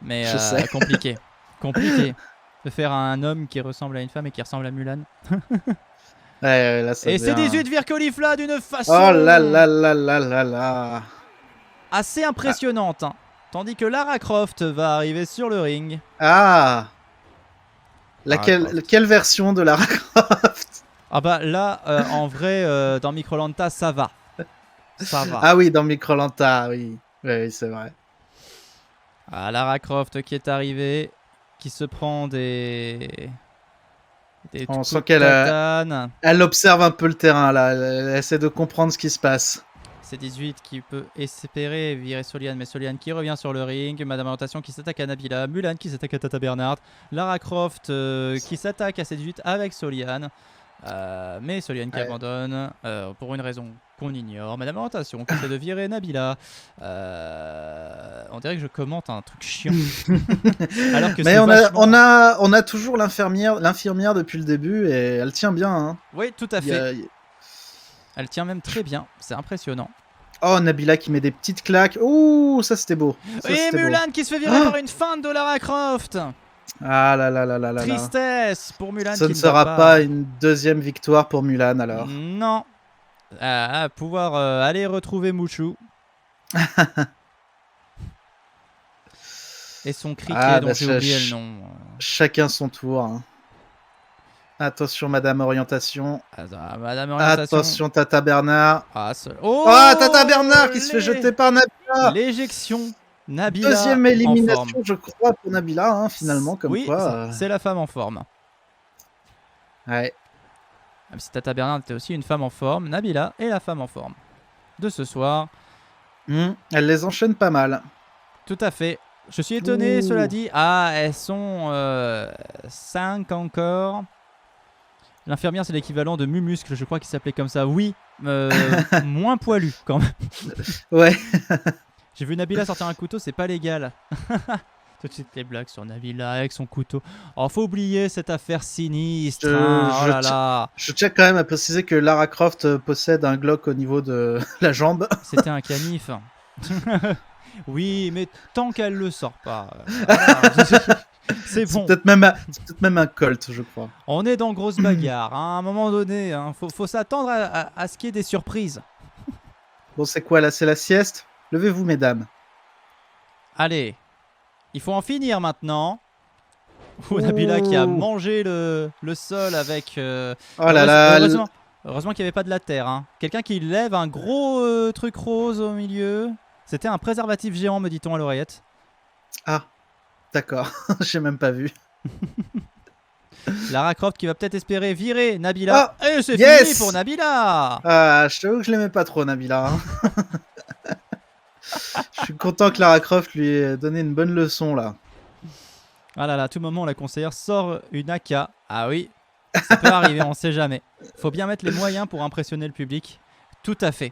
Mais Je sais. compliqué de faire un homme qui ressemble à une femme et qui ressemble à Mulan. Ouais, là, ça Et devient- C18 vire Caulifla d'une façon Oh là là là là là là. assez impressionnante. Hein. Tandis que Lara Croft va arriver sur le ring. Ah! Lara Croft. Quelle version de Lara Croft? Ah bah là, en vrai, dans Microlanta, ça va. Ça va. Ah oui, dans Microlanta, oui. Oui, c'est vrai. Ah, Lara Croft qui est arrivée, qui se prend des On coups sent de qu'elle tatane. elle observe un peu le terrain, là. Elle essaie de comprendre ce qui se passe. C'est 18 qui peut espérer virer Soliane, mais Soliane qui revient sur le ring. Madame Orientation qui s'attaque à Nabila. Mulan qui s'attaque à Tata Bernard. Lara Croft qui s'attaque à C18 avec Soliane. Mais Soliane qui Ouais. abandonne pour une raison qu'on ignore. Madame Orientation qui essaie de virer Nabila. On dirait que je commente un truc chiant. Alors que Mais c'est on vachement... a toujours l'infirmière depuis le début et elle tient bien. Hein. Oui, tout à Il y a- fait. Elle tient même très bien. C'est impressionnant. Oh, Nabila qui met des petites claques. Ouh, ça c'était beau. Ça, Et c'était beau. Mulan qui se fait virer Ah par une feinte de Lara Croft. Ah là là là là là là. Tristesse pour Mulan Ce qui ne ne sera va pas une deuxième victoire pour Mulan alors. Non. Pouvoir aller retrouver Mouchou. Et son criquet Ah, dont bah, j'ai oublié le nom. Chacun son tour. Hein. Attention, Madame Orientation. Madame Orientation. Attention, Tata Bernard. Oh, Oh, Tata Bernard qui se fait jeter par Nabila. L'éjection. Nabila Deuxième en élimination, forme. je crois, pour Nabila, hein, finalement, comme oui, quoi. c'est la femme en forme. Ouais. Même si Tata Bernard était aussi une femme en forme, Nabila est la femme en forme de ce soir. Elle les enchaîne pas mal. Tout à fait. Je suis étonné, Ouh. cela dit. Ah, elles sont 5 encore. L'infirmière, c'est l'équivalent de Mumuscle, je crois qu'il s'appelait comme ça. Oui, moins poilu quand même. Ouais. J'ai vu Nabila sortir un couteau, c'est pas légal. Tout de suite les blagues sur Nabila avec son couteau. Oh, faut oublier cette affaire sinistre. Oh là là. Je tiens quand même à préciser que Lara Croft possède un Glock au niveau de la jambe. C'était un canif. Oui, mais tant qu'elle le sort pas. Voilà. C'est bon. C'est peut-être même un Colt, je crois. On est dans grosse bagarre. Hein. À un moment donné, hein. Faut s'attendre à ce qu'il y ait des surprises. Bon, c'est quoi là? C'est la sieste? Levez-vous, mesdames. Allez, il faut en finir maintenant. Nabila qui a mangé le sol avec... Oh là là. Heureusement qu'il n'y avait pas de la terre. Hein. Quelqu'un qui lève un gros truc rose au milieu. C'était un préservatif géant, me dit-on à l'oreillette. Ah, d'accord. J'ai même pas vu. Lara Croft qui va peut-être espérer virer Nabila. Oh, et c'est yes fini pour Nabila. Ah, je t'avoue que je l'aimais pas trop, Nabila. Hein. Je suis content que Lara Croft lui ait donné une bonne leçon, là. Ah là là, à tout moment, la conseillère sort une AK. Ah oui, ça peut arriver, on sait jamais. Faut bien mettre les moyens pour impressionner le public. Tout à fait.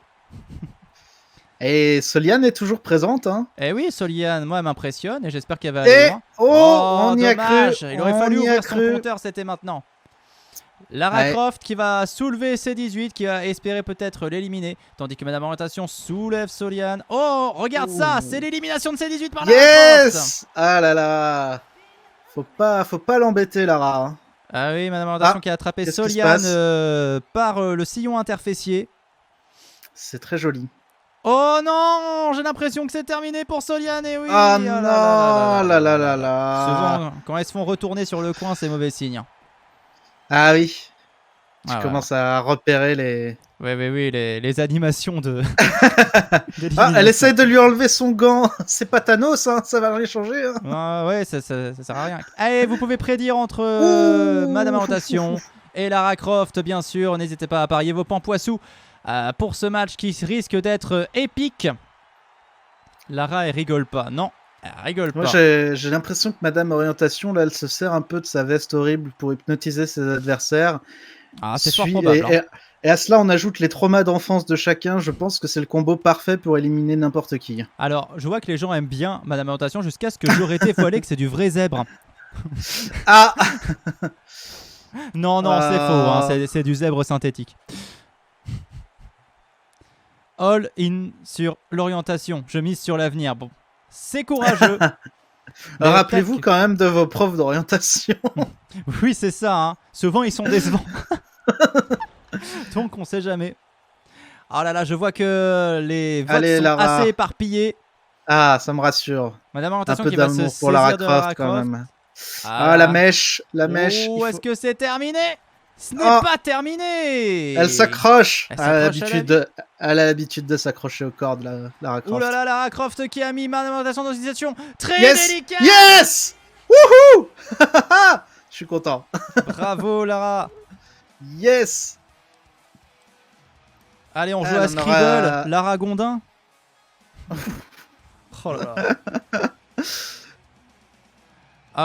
Et Soliane est toujours présente, hein. Eh oui, Soliane, moi, elle m'impressionne et j'espère qu'elle va aller Et loin. on y a cru. Dommage, il aurait fallu On y a ouvrir son cru. compteur, c'était maintenant. Lara Ouais. Croft qui va soulever C18, qui va espérer peut-être l'éliminer, tandis que Madame Orientation soulève Soliane. Oh, regarde ça, c'est l'élimination de C18 par Lara Croft. Yes. Ah là là. Faut pas l'embêter, Lara. Hein. Ah oui, Madame Orientation Ah, qui a attrapé qu'est-ce qui se Soliane passe par le sillon interfessier. C'est très joli. Oh non, j'ai l'impression que c'est terminé pour Soliane, et oui. Ah oh non, là là là. Souvent, quand elles se font retourner sur le coin, c'est mauvais signe. Ah oui. Tu Ah, commences à repérer les... Oui, les animations de... Ah, elle essaie de lui enlever son gant. C'est pas Thanos, hein, ça va rien changer. Hein. Ah, ouais, ça sert à rien. Allez, vous pouvez prédire entre Ouh. Madame Orientation et Lara Croft, bien sûr. N'hésitez pas à parier vos pampoissous pour ce match qui risque d'être épique. Lara, elle rigole pas. Non, elle rigole Moi, pas. j'ai l'impression que Madame Orientation, là, elle se sert un peu de sa veste horrible pour hypnotiser ses adversaires. Ah, c'est fort probable. Hein. Et à cela, on ajoute les traumas d'enfance de chacun. Je pense que c'est le combo parfait pour éliminer n'importe qui. Alors, je vois que les gens aiment bien Madame Orientation jusqu'à ce que j'aurais été voilé que c'est du vrai zèbre. Ah. Non, c'est faux. Hein, c'est du zèbre synthétique. All in sur l'orientation. Je mise sur l'avenir. Bon, c'est courageux. Rappelez-vous quand même de vos profs d'orientation. Oui, c'est ça. Hein. Souvent, ils sont décevants. Donc, on sait jamais. Oh là là, je vois que les votes sont Lara. assez éparpillés. Ah, ça me rassure. Madame Un Orientation peu qui va se d'amour pour Lara saisir de Lara Croft quand Croft. même. Ah, la mèche. La mèche. Oh, est-ce que c'est terminé? Ce n'est Oh. pas terminé. Elle s'accroche. Elle Elle a s'accroche elle a l'habitude de s'accrocher aux cordes, Lara Croft. Ouh là là, Lara Croft qui a mis manutention dans une situation très Yes! délicate. Yes! Wouhou! Je suis content. Bravo Lara. Yes! Allez, on joue Elle à en Scribble. aura- Lara Gondin. Oh là là.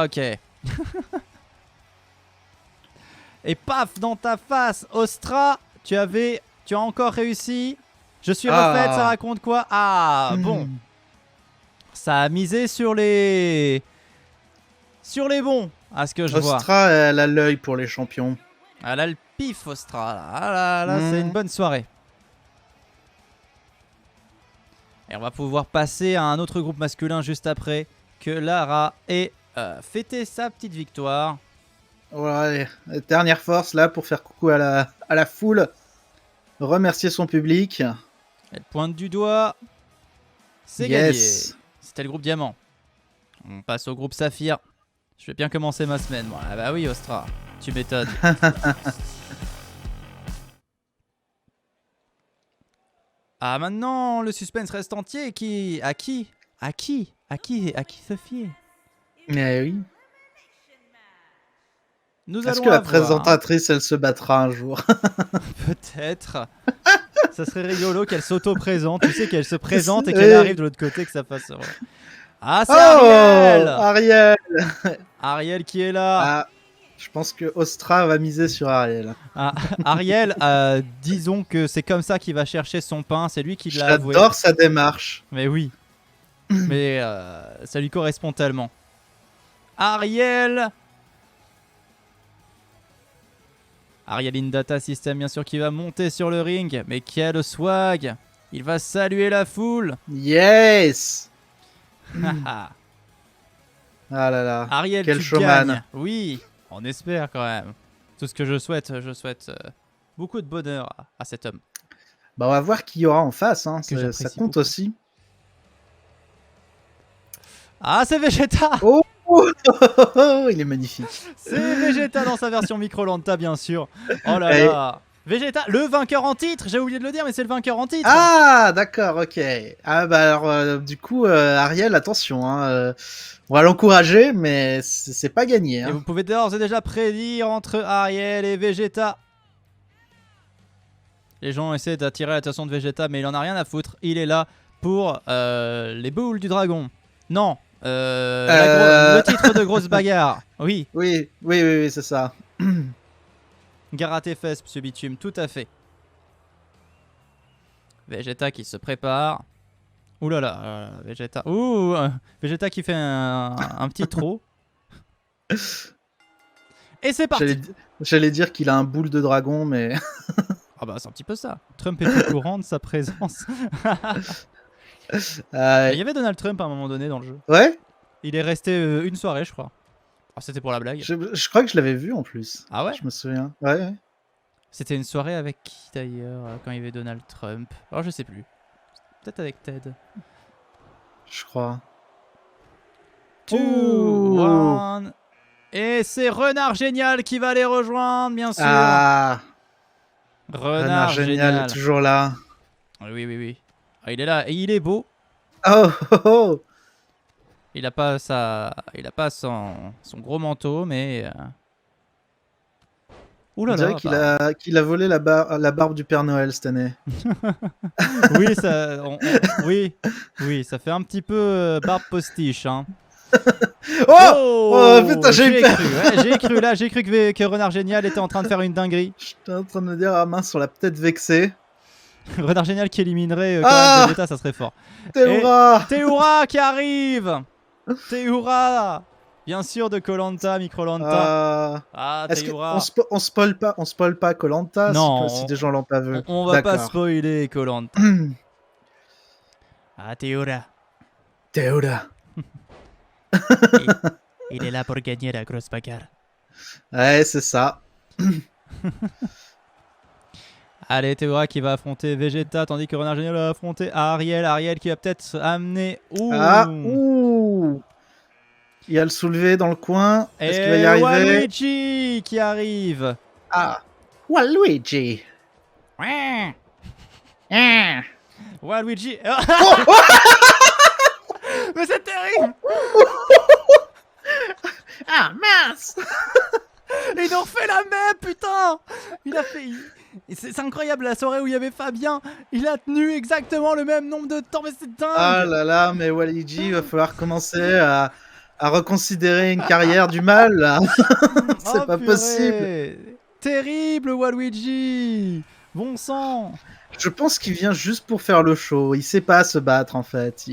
Ok. Et paf, dans ta face, Ostra, tu as encore réussi. Je suis refaite, ça raconte quoi? Ah, bon. Ça a misé sur les bons, à ce que je vois. Ostra, elle a l'œil pour les champions. Elle a le pif, Ostra. Là, ah là, c'est une bonne soirée. Et on va pouvoir passer à un autre groupe masculin juste après que Lara ait fêté sa petite victoire. Ouais, dernière force là pour faire coucou à la foule. Remercier son public. Elle pointe du doigt. C'est Yes. gagné. C'était le groupe Diamant. On passe au groupe Saphir. Je vais bien commencer ma semaine, moi. Ah bah oui, Ostra. Tu m'étonnes. Ah, maintenant, le suspense reste entier. À qui se fier? Mais oui. Nous Est-ce allons que la avoir- présentatrice, elle se battra un jour? Peut-être. Ça serait rigolo qu'elle s'auto-présente. Tu sais qu'elle se présente et Oui. qu'elle arrive de l'autre côté, que ça fasse. Ah, c'est Oh, Ariel. Ariel. Ariel qui est là. Ah, je pense que Ostra va miser sur Ariel. Ah, Ariel, disons que c'est comme ça qu'il va chercher son pain. C'est lui qui l'a avoué. J'adore sa démarche. Mais oui. Mais ça lui correspond tellement. Ariel. Ariel in Data System, bien sûr, qui va monter sur le ring. Mais quel swag. Il va saluer la foule. Yes. Ah là là. Ariel, Quel tu showman. gagnes. Oui, on espère quand même. Tout ce que je souhaite beaucoup de bonheur à cet homme. Bah, on va voir qui y aura en face. Hein. Que Ça j'apprécie compte beaucoup. aussi. Ah, c'est Vegeta. Oh, il est magnifique. C'est Vegeta dans sa version Microlanta, bien sûr. Oh là Et- là. Vegeta, le vainqueur en titre. J'ai oublié de le dire, mais c'est le vainqueur en titre. Ah, d'accord, ok. Ah bah alors, du coup, Ariel, attention. Hein, on va l'encourager, mais c'est pas gagné. Et Hein. vous pouvez d'ores et déjà prédire entre Ariel et Vegeta. Les gens essaient d'attirer l'attention de Vegeta, mais il en a rien à foutre. Il est là pour les boules du dragon. Non, le titre de grosse bagarre. Oui, Oui, c'est ça. gare à tes fesses, monsieur Bitume, tout à fait. Vegeta qui se prépare. Ouh là là, Vegeta. Ouh, Vegeta qui fait un petit trou. Et c'est parti. J'allais dire qu'il a un boule de dragon, mais... Ah bah c'est un petit peu ça. Trump est au courant de sa présence. Il y avait Donald Trump à un moment donné dans le jeu. Ouais, Il est resté une soirée, je crois. Ah, c'était pour la blague. je crois que je l'avais vu en plus. Ah ouais? Je me souviens. Ouais. C'était une soirée avec qui d'ailleurs quand il y avait Donald Trump? Alors je sais plus. Peut-être avec Ted. Je crois. 2, Ouh. 1. Et c'est Renard Génial qui va les rejoindre, bien sûr. Ah, Renard Génial. toujours là. Oui. Ah, il est là et il est beau. Oh. Il a pas son gros manteau, mais. Ouh là On dirait là. qu'il a volé la barbe du Père Noël cette année. Oui, oui, ça fait un petit peu barbe postiche, hein. Oh putain, j'ai eu peur. cru, ouais, j'ai cru que Renard Génial était en train de faire une dinguerie. J'étais en train de me dire, ah mince, on l'a peut-être vexé. Renard Génial qui éliminerait quand même Vegeta, ça serait fort. Théoura. Théoura qui arrive. Théoura, bien sûr de Koh-Lanta, Microlanta. Ah, Est-ce Théoura. qu'on spoil pas Koh-Lanta Non, si des gens l'ont pas vu. On va pas D'accord. spoiler Koh-Lanta. Ah, Théoura. Théoura. Il est là pour gagner la grosse bagarre. Ouais, c'est ça. Allez, Théoura qui va affronter Vegeta, tandis que Renard Génial va affronter Ariel. Ariel qui va peut-être amener... Ouh. Il y a le soulevé dans le coin. Est-ce qu'il va y Et arriver? Waluigi qui arrive. Ah, Waluigi. Ouais. Ah. Waluigi. Oh, Mais c'est terrible. ah, mince. Ils ont fait la même, putain. Il a fait... C'est incroyable, la soirée où il y avait Fabien, il a tenu exactement le même nombre de temps, mais c'est Ah dingue. là là, mais Waluigi, va falloir commencer à reconsidérer une carrière du mal, là. C'est Oh pas possible. purée. Terrible, Waluigi. Bon sang. Je pense qu'il vient juste pour faire le show. Il sait pas se battre, en fait.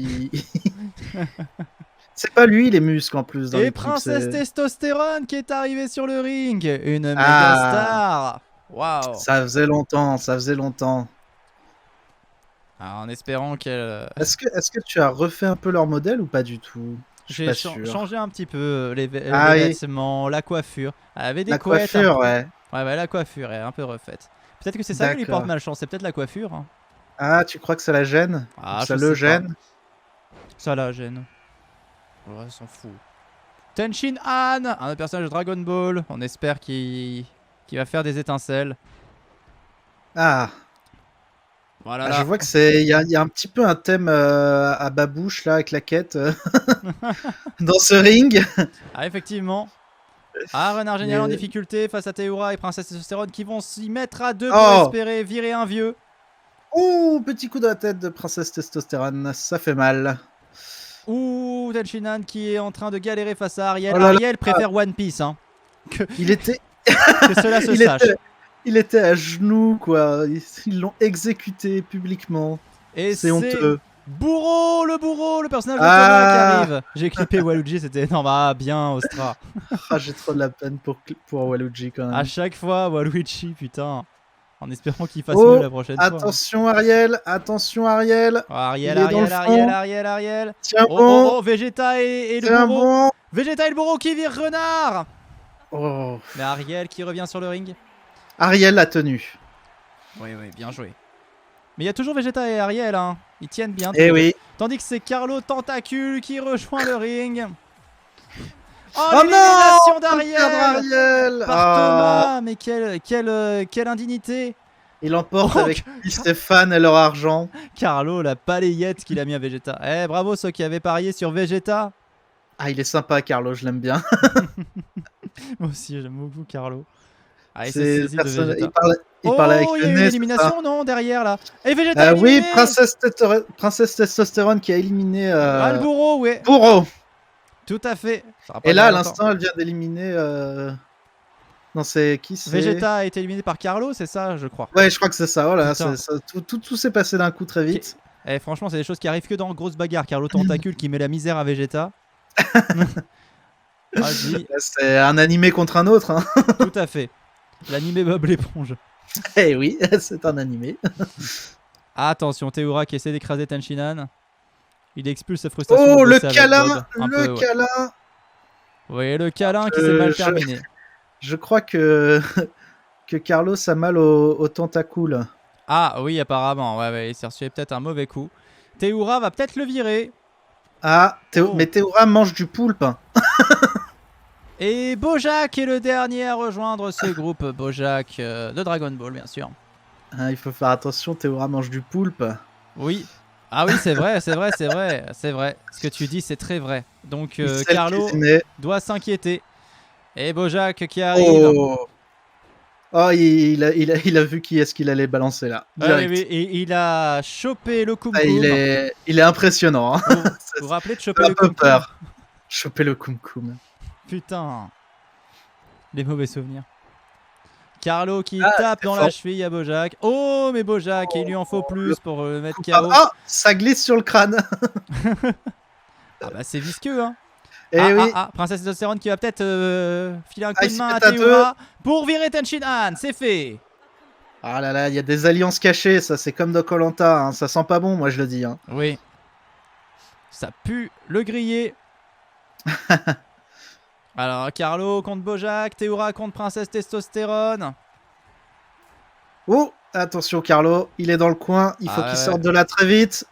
C'est pas lui, les muscles, en plus, dans Et l'équipe. Princesse Testostérone qui est arrivée sur le ring, une méga Ah. star. Waouh. Ça faisait longtemps, ça faisait longtemps. En espérant qu'elle... Est-ce que tu as refait un peu leur modèle ou pas du tout? Je suis J'ai pas sûr. changé un petit peu les Ah oui. vêtements, la coiffure. Elle avait des La couettes. coiffure, un peu. ouais. Ouais, la coiffure est un peu refaite. Peut-être que c'est ça qui lui porte D'accord. malchance, c'est peut-être la coiffure. Hein. Ah, tu crois que ça la gêne? Ah, Ça je le sais pas. gêne? Ça la gêne. Ouais, s'en fout. Tenshin Han, un autre personnage de Dragon Ball. On espère qu'il va faire des étincelles. Ah, Voilà. ah, Là. je vois que c'est. Il y a un petit peu un thème à babouche, là, avec la quête dans ce ring. Ah, effectivement. Ah, Renard Génial en Mais- difficulté face à Teura et Princesse Testostérone qui vont s'y mettre à deux Oh. pour espérer virer un vieux. Oh, petit coup de la tête de Princesse Testostérone, ça fait mal. Ouh, Tenshin Han qui est en train de galérer face à Ariel. Oh là là. Ariel préfère One Piece, hein. Il était, Que cela se il sache. il était à genoux, quoi. Ils l'ont exécuté publiquement. Et C'est honteux. Bourreau, le personnage de Ah. Thomas qui arrive. J'ai clippé Waluigi, c'était énorme. Ah, bien, Ostra. Ah, j'ai trop de la peine pour Waluigi, quand même. À chaque fois, Waluigi, putain. En espérant qu'il fasse Oh, mieux la prochaine fois. Attention, Ariel. Attention, Ariel. Oh, Ariel, il est dans Ariel, le Ariel, fond. Ariel, Ariel. Tiens Oh, bon. oh, oh, Vegeta et le Tiens bourreau. bon. Vegeta et le bourreau qui vire Renard. Oh. Mais Ariel qui revient sur le ring. Ariel a tenu. Oui, bien joué. Mais il y a toujours Vegeta et Ariel, hein. Ils tiennent bien. Eh oui. Tandis que c'est Carlo Tentacule qui rejoint le ring. Oh, Oh l'élimination non, d'Ariel perdre Ariel. par Ah. Thomas. Mais quelle indignité. Il emporte Oh, avec lui Stéphane et leur argent. Carlo, la balayette qu'il a mis à Vegeta. Eh, bravo ceux qui avaient parié sur Vegeta. Ah, il est sympa, Carlo, je l'aime bien. Moi aussi, j'aime beaucoup Carlo. Ah, il C'est s'est le saisi de personnage- Vegeta. il parle avec Oh, il y le a eu une nez. c'est ça. élimination, non, derrière là. Et Vegeta Oui, éliminé. Princesse Testostérone qui a éliminé Ah, le bourreau, ouais. Bourreau. Tout à fait. Ça va pas Et là, durer à longtemps. l'instant, elle vient d'éliminer. Non, c'est qui c'est Vegeta a été éliminé par Carlo, c'est ça, je crois. Ouais, je crois que c'est ça. Voilà, Putain. tout s'est passé d'un coup très vite. Eh, franchement, c'est des choses qui arrivent que dans Grosse Bagarre. Carlo Tentacule qui met la misère à Vegeta. Ah, je dis, C'est un animé contre un autre. Hein. tout à fait. L'animé Bob l'éponge. Eh oui, c'est un animé. Attention, Teura qui essaie d'écraser Tenshinhan. Il expulse sa frustration. Oh, de le bosser avec câlin, Bob. Un le peu, ouais. câlin. Oui, le câlin qui s'est mal je- terminé. Je crois que Carlos a mal au tentacule. Ah oui, apparemment. Ouais, il s'est reçu peut-être un mauvais coup. Teura va peut-être le virer. Ah, Oh. mais Théora mange du poulpe. Et Bojack est le dernier à rejoindre ce groupe. Bojack de Dragon Ball, bien sûr. Ah, il faut faire attention, Théora mange du poulpe. Oui. Ah oui, c'est vrai. Ce que tu dis, c'est très vrai. Donc Il sait le Carlo cuisiner. doit s'inquiéter. Et Bojack qui arrive. Oh, oh il a vu qui est-ce qu'il allait balancer là. Ah oui, Direct. oui, et il a chopé le Kum Ah, Kum. il est impressionnant. Hein. Vous vous rappelez de choper J'ai le un peu Kum Kum? peur. Choper le Kum Kum. Putain. Les mauvais souvenirs. Carlo qui Ah, tape c'est dans fort. la cheville à Bojack. Oh, mais Bojack, il lui en faut plus pour le mettre Ah, KO. ah, ça glisse sur le crâne. Ah bah c'est visqueux, hein. Eh oui. Princesse Testostérone qui va peut-être filer un coup Ah, de il main se à met à Teura pour virer Tenshinhan. C'est fait. Ah là là, il y a des alliances cachées, ça c'est comme dans Koh-Lanta, hein. Ça sent pas bon, moi je le dis. Hein. Oui. Ça pue le grillé. Alors, Carlo contre Bojack, Teura contre Princesse Testostérone. Oh, attention Carlo, il est dans le coin, il faut Ah qu'il ouais. sorte de là très vite.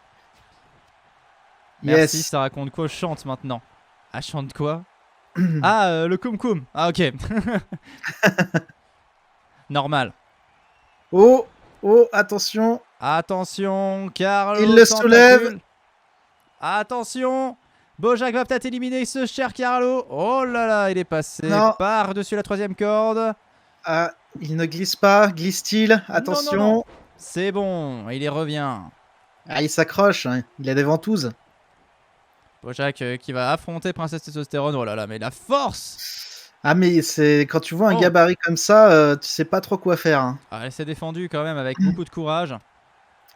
Merci, Yes. ça raconte quoi? Chante maintenant. Ah, chante quoi? Ah, le Kum Kum. Ah, ok. Normal. Oh, oh, attention. Attention, Carlo Il le soulève. tentacule. Attention, Bojack va peut-être éliminer ce cher Carlo. Oh là là, il est passé Non. par-dessus la 3e corde. Ah, il ne glisse pas. Glisse-t-il? Attention. Non, non, non. C'est bon, il y revient. Ah, il s'accroche. Hein. Il a des ventouses. Bojack qui va affronter Princesse Testostérone. Oh là là, mais la force! Ah, mais c'est quand tu vois un Oh. gabarit comme ça, tu sais pas trop quoi faire. Hein. Ah, elle s'est défendue quand même avec beaucoup de courage.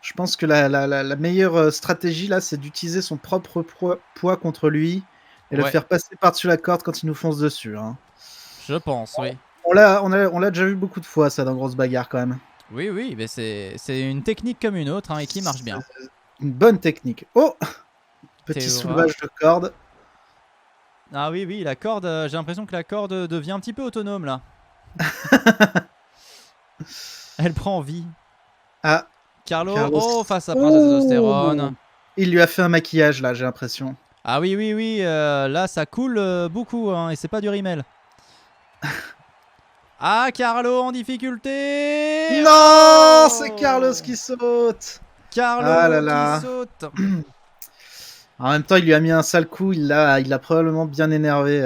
Je pense que la meilleure stratégie là, c'est d'utiliser son propre poids contre lui et le Ouais. faire passer par-dessus la corde quand il nous fonce dessus. Hein. Je pense, oui. On l'a déjà vu beaucoup de fois ça dans Grosse Bagarre quand même. Oui, oui, mais c'est une technique comme une autre hein, et qui marche bien. Une bonne technique. Oh, petit Théora. soulevage de corde. Ah oui, oui, la corde, j'ai l'impression que la corde devient un petit peu autonome là. Elle prend vie. Ah, Carlo, Carlos. oh, face à Princesse Testostérone. Il lui a fait un maquillage là, j'ai l'impression. Ah oui, oui, oui, là ça coule beaucoup hein, et c'est pas du rimel. Ah, Carlo en difficulté. Non, Oh, c'est Carlos qui saute. Carlo Ah là là. qui saute. En même temps, il lui a mis un sale coup. Il l'a probablement bien énervé.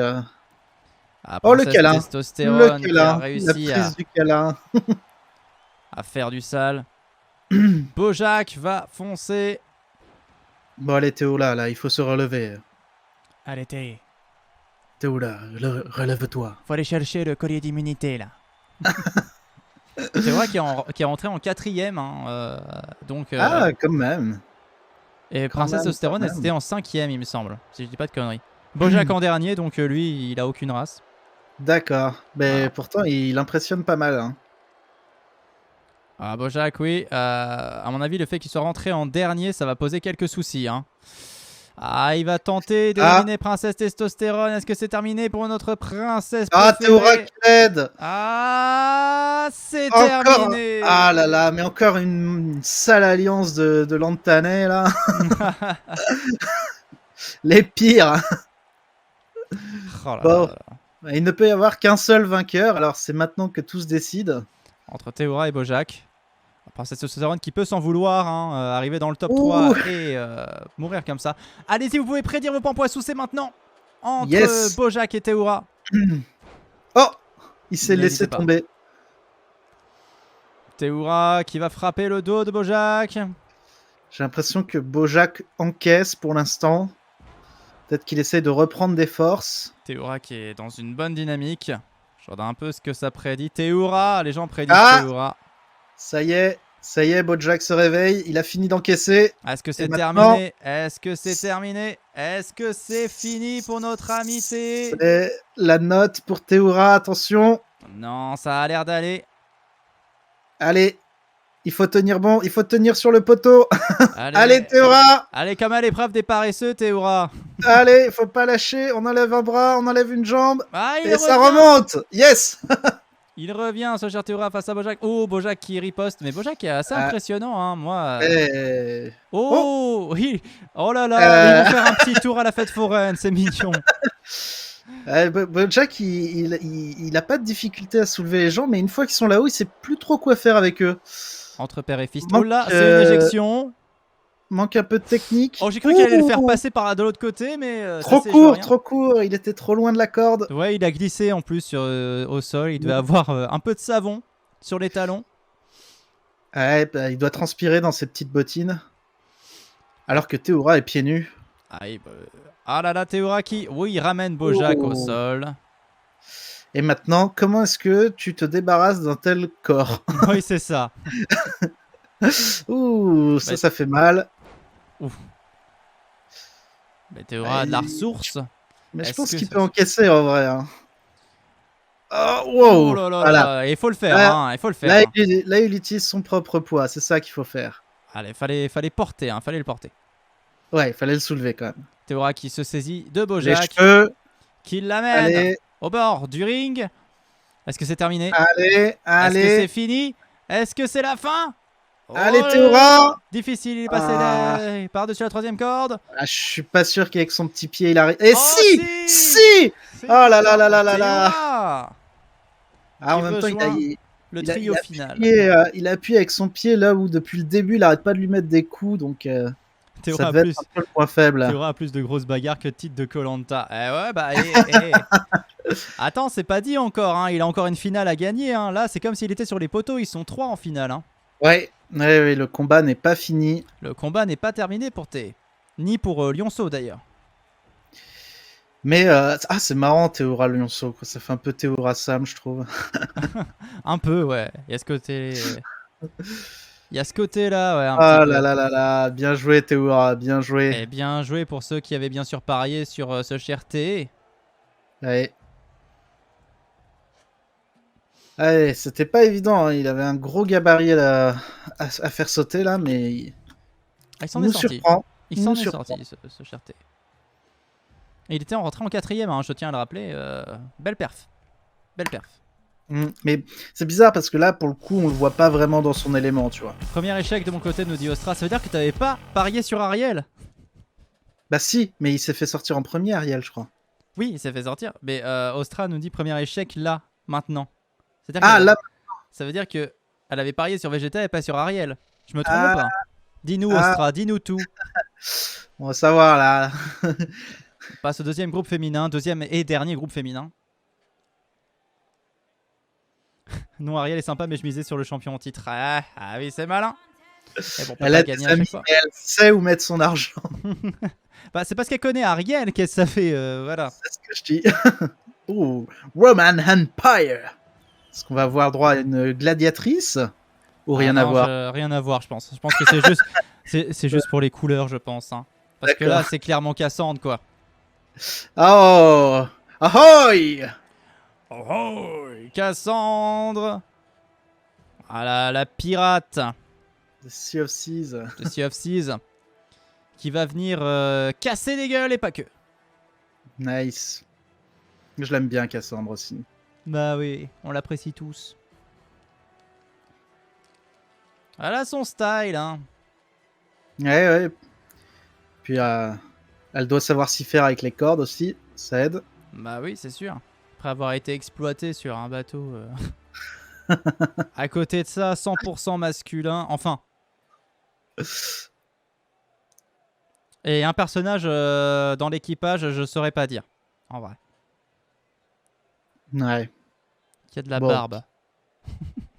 Ah, Oh, le Princesse câlin. Testostérone Le qui a câlin. La réussi prise du câlin. à faire du sale. Bojack va foncer. Bon, allez, Théo, là, il faut se relever. Allez, Théo. Théo, là, relève-toi. Faut aller chercher le collier d'immunité là. C'est vrai qu'il est rentré en 4ème. Hein, donc, Ah, quand même. et quand Princesse même, Testostérone, quand elle même. était en 5ème, il me semble. Si je dis pas de conneries. Bojack en dernier, donc lui, il a aucune race. D'accord. Mais Voilà. pourtant, il impressionne pas mal. Hein. Ah, Bojack, oui. À mon avis, le fait qu'il soit rentré en dernier, ça va poser quelques soucis. Hein. Ah, il va tenter d'éliminer Princesse Testostérone. Est-ce que c'est terminé pour notre princesse Ah, préférée? Théora qui l'aide. Ah, c'est Encore. terminé. Ah là là, mais encore une sale alliance de Lantanais, là. Les pires. Oh là Bon. là là. Il ne peut y avoir qu'un seul vainqueur, alors c'est maintenant que tout se décide. Entre Théora et Bojack. Princesse Testostérone qui peut s'en vouloir, hein, arriver dans le top Ouh. 3 et mourir comme ça. Allez-y, vous pouvez prédire vos points poissons, c'est maintenant. Entre Yes. Bojack et Théora. Oh, il s'est N'hésitez laissé pas. tomber. Théora qui va frapper le dos de Bojack. J'ai l'impression que Bojack encaisse pour l'instant. Peut-être qu'il essaie de reprendre des forces. Théora qui est dans une bonne dynamique. Je regarde un peu ce que ça prédit. Théora, les gens prédisent Ah. Théora. Ça y est, Bojack se réveille. Il a fini d'encaisser. Est-ce que c'est maintenant, terminé? Est-ce que c'est terminé? Est-ce que c'est fini pour notre amitié? C'est la note pour Théora, attention. Non, ça a l'air d'aller. Allez, il faut tenir bon, il faut tenir sur le poteau. Allez, Allez, Théora. allez, comme à l'épreuve des paresseux, Théora. Allez, faut pas lâcher. On enlève un bras, on enlève une jambe. Ah, il Et ça revient. remonte. Yes. Il revient, ce cher Théora, face à Bojack. Oh, Bojack qui riposte. Mais Bojack est assez Ah. impressionnant, hein, moi. Oh. Oh là là, ils vont faire un petit tour à la fête foraine, c'est mignon. Bojack, il a pas de difficulté à soulever les gens, mais une fois qu'ils sont là-haut, il sait plus trop quoi faire avec eux. Entre père et fils. Manque, Oh là, c'est une éjection. Manque un peu de technique. Oh, j'ai cru qu'il allait le faire passer par de l'autre côté, mais Trop ça, c'est court, rien. trop court. Il était trop loin de la corde. Ouais, il a glissé en plus au sol. Il devait avoir un peu de savon sur les talons. Ouais, bah, il doit transpirer dans ses petites bottines. Alors que Théora est pieds nus. Ah là là, Théora qui... Oui, il ramène Bojack au Oh. sol. Et maintenant, comment est-ce que tu te débarrasses d'un tel corps? Oui, c'est ça. Ouh, ça fait mal. Mais Théora a de la ressource. Mais je Est-ce pense que qu'il ça- peut encaisser en vrai. Hein. Oh, wow. Oh là là Voilà. là, il faut le faire, Là- hein, il faut le faire. Là, hein. il utilise son propre poids. C'est ça qu'il faut faire. Allez, fallait porter, hein, fallait le porter. Ouais, il fallait le soulever quand même. Théora qui se saisit de Les Bojack, cheveux. qui l'amène Allez, au bord du ring. Est-ce que c'est terminé? allez, Est-ce que allez. c'est fini? Est-ce que c'est la fin? Allez, Oh là Théora. là. Difficile, il est passé Ah. par-dessus la 3ème corde. Ah, je suis pas sûr qu'avec son petit pied, il arrive. Et Oh, si, si. si. C'est Oh là là là là là là. Théora. Ah, en Qui même temps, rejoint Le Il a- trio il a final. il a appuyé avec son pied là où depuis le début il arrête pas de lui mettre des coups, donc ça Théora devait plus, être un peu le point faible. Théora a plus de grosses bagarres que de titre de Koh-Lanta. Eh ouais, bah, Attends, c'est pas dit encore, hein. Il a encore une finale à gagner, hein. Là, c'est comme s'il était sur les poteaux, ils sont 3 en finale, hein. Ouais, le combat n'est pas fini. Le combat n'est pas terminé pour Thé. Ni pour Lionceau, d'ailleurs. Mais c'est marrant Théora Lionceau, quoi. Ça fait un peu Théora Sam, je trouve. Un peu, ouais. Il y a ce côté... Il y a ce côté-là, ouais, un Ah petit là peu. là là là, bien joué Théora, bien joué. Et bien joué pour ceux qui avaient bien sûr parié sur ce cher Thé. Ouais. Ouais, c'était pas évident, hein. Il avait un gros gabarit à faire sauter là, mais Ah, il s'en nous est sorti. surprend. Il s'en nous est surprend. sorti, ce cher Thé. Et il était rentré en 4ème, hein, je tiens à le rappeler. Belle perf. Belle perf. Mais c'est bizarre parce que là, pour le coup, on le voit pas vraiment dans son élément, tu vois. Premier échec de mon côté, nous dit Ostra. Ça veut dire que t'avais pas parié sur Ariel? Bah si, mais il s'est fait sortir en premier, Ariel, je crois. Oui, il s'est fait sortir. Mais Ostra nous dit premier échec là, maintenant. C'est-à-dire Ah que là, ça veut dire que elle avait parié sur Vegeta et pas sur Ariel. Je me trompe Ah. pas? Dis-nous Ah. Ostra, dis-nous tout. on va savoir là. On passe au deuxième groupe féminin, deuxième et dernier groupe féminin. Non, Ariel est sympa, mais je misais sur le champion en titre. Ah oui, c'est malin. Et bon, on peut Elle pas a gagner des à chaque amis, fois. mais elle sait où mettre son argent. Bah, c'est parce qu'elle connaît Ariel qu'elle ça fait. Voilà. C'est ce que je dis. Oh, Roman Empire. Est-ce qu'on va avoir droit à une gladiatrice ou rien Ah à non, voir? Rien à voir, je pense. Je pense que c'est juste, c'est juste pour les couleurs, je pense. Hein. Parce que là, D'accord. c'est clairement Cassandre, quoi. Oh, ahoy! Oh, Cassandre. Ah la pirate The Sea of Seas. de Sea of Seas qui va venir casser les gueules et pas que. Nice. Je l'aime bien, Cassandre aussi. Bah oui, on l'apprécie tous. Elle a son style, hein. Ouais. Puis elle doit savoir s'y faire avec les cordes aussi, ça aide. Bah oui, c'est sûr. Après avoir été exploité sur un bateau. À côté de ça, 100% masculin. Enfin. Et un personnage dans l'équipage, je saurais pas dire. En vrai. Ouais. Qui a de la Bon. barbe.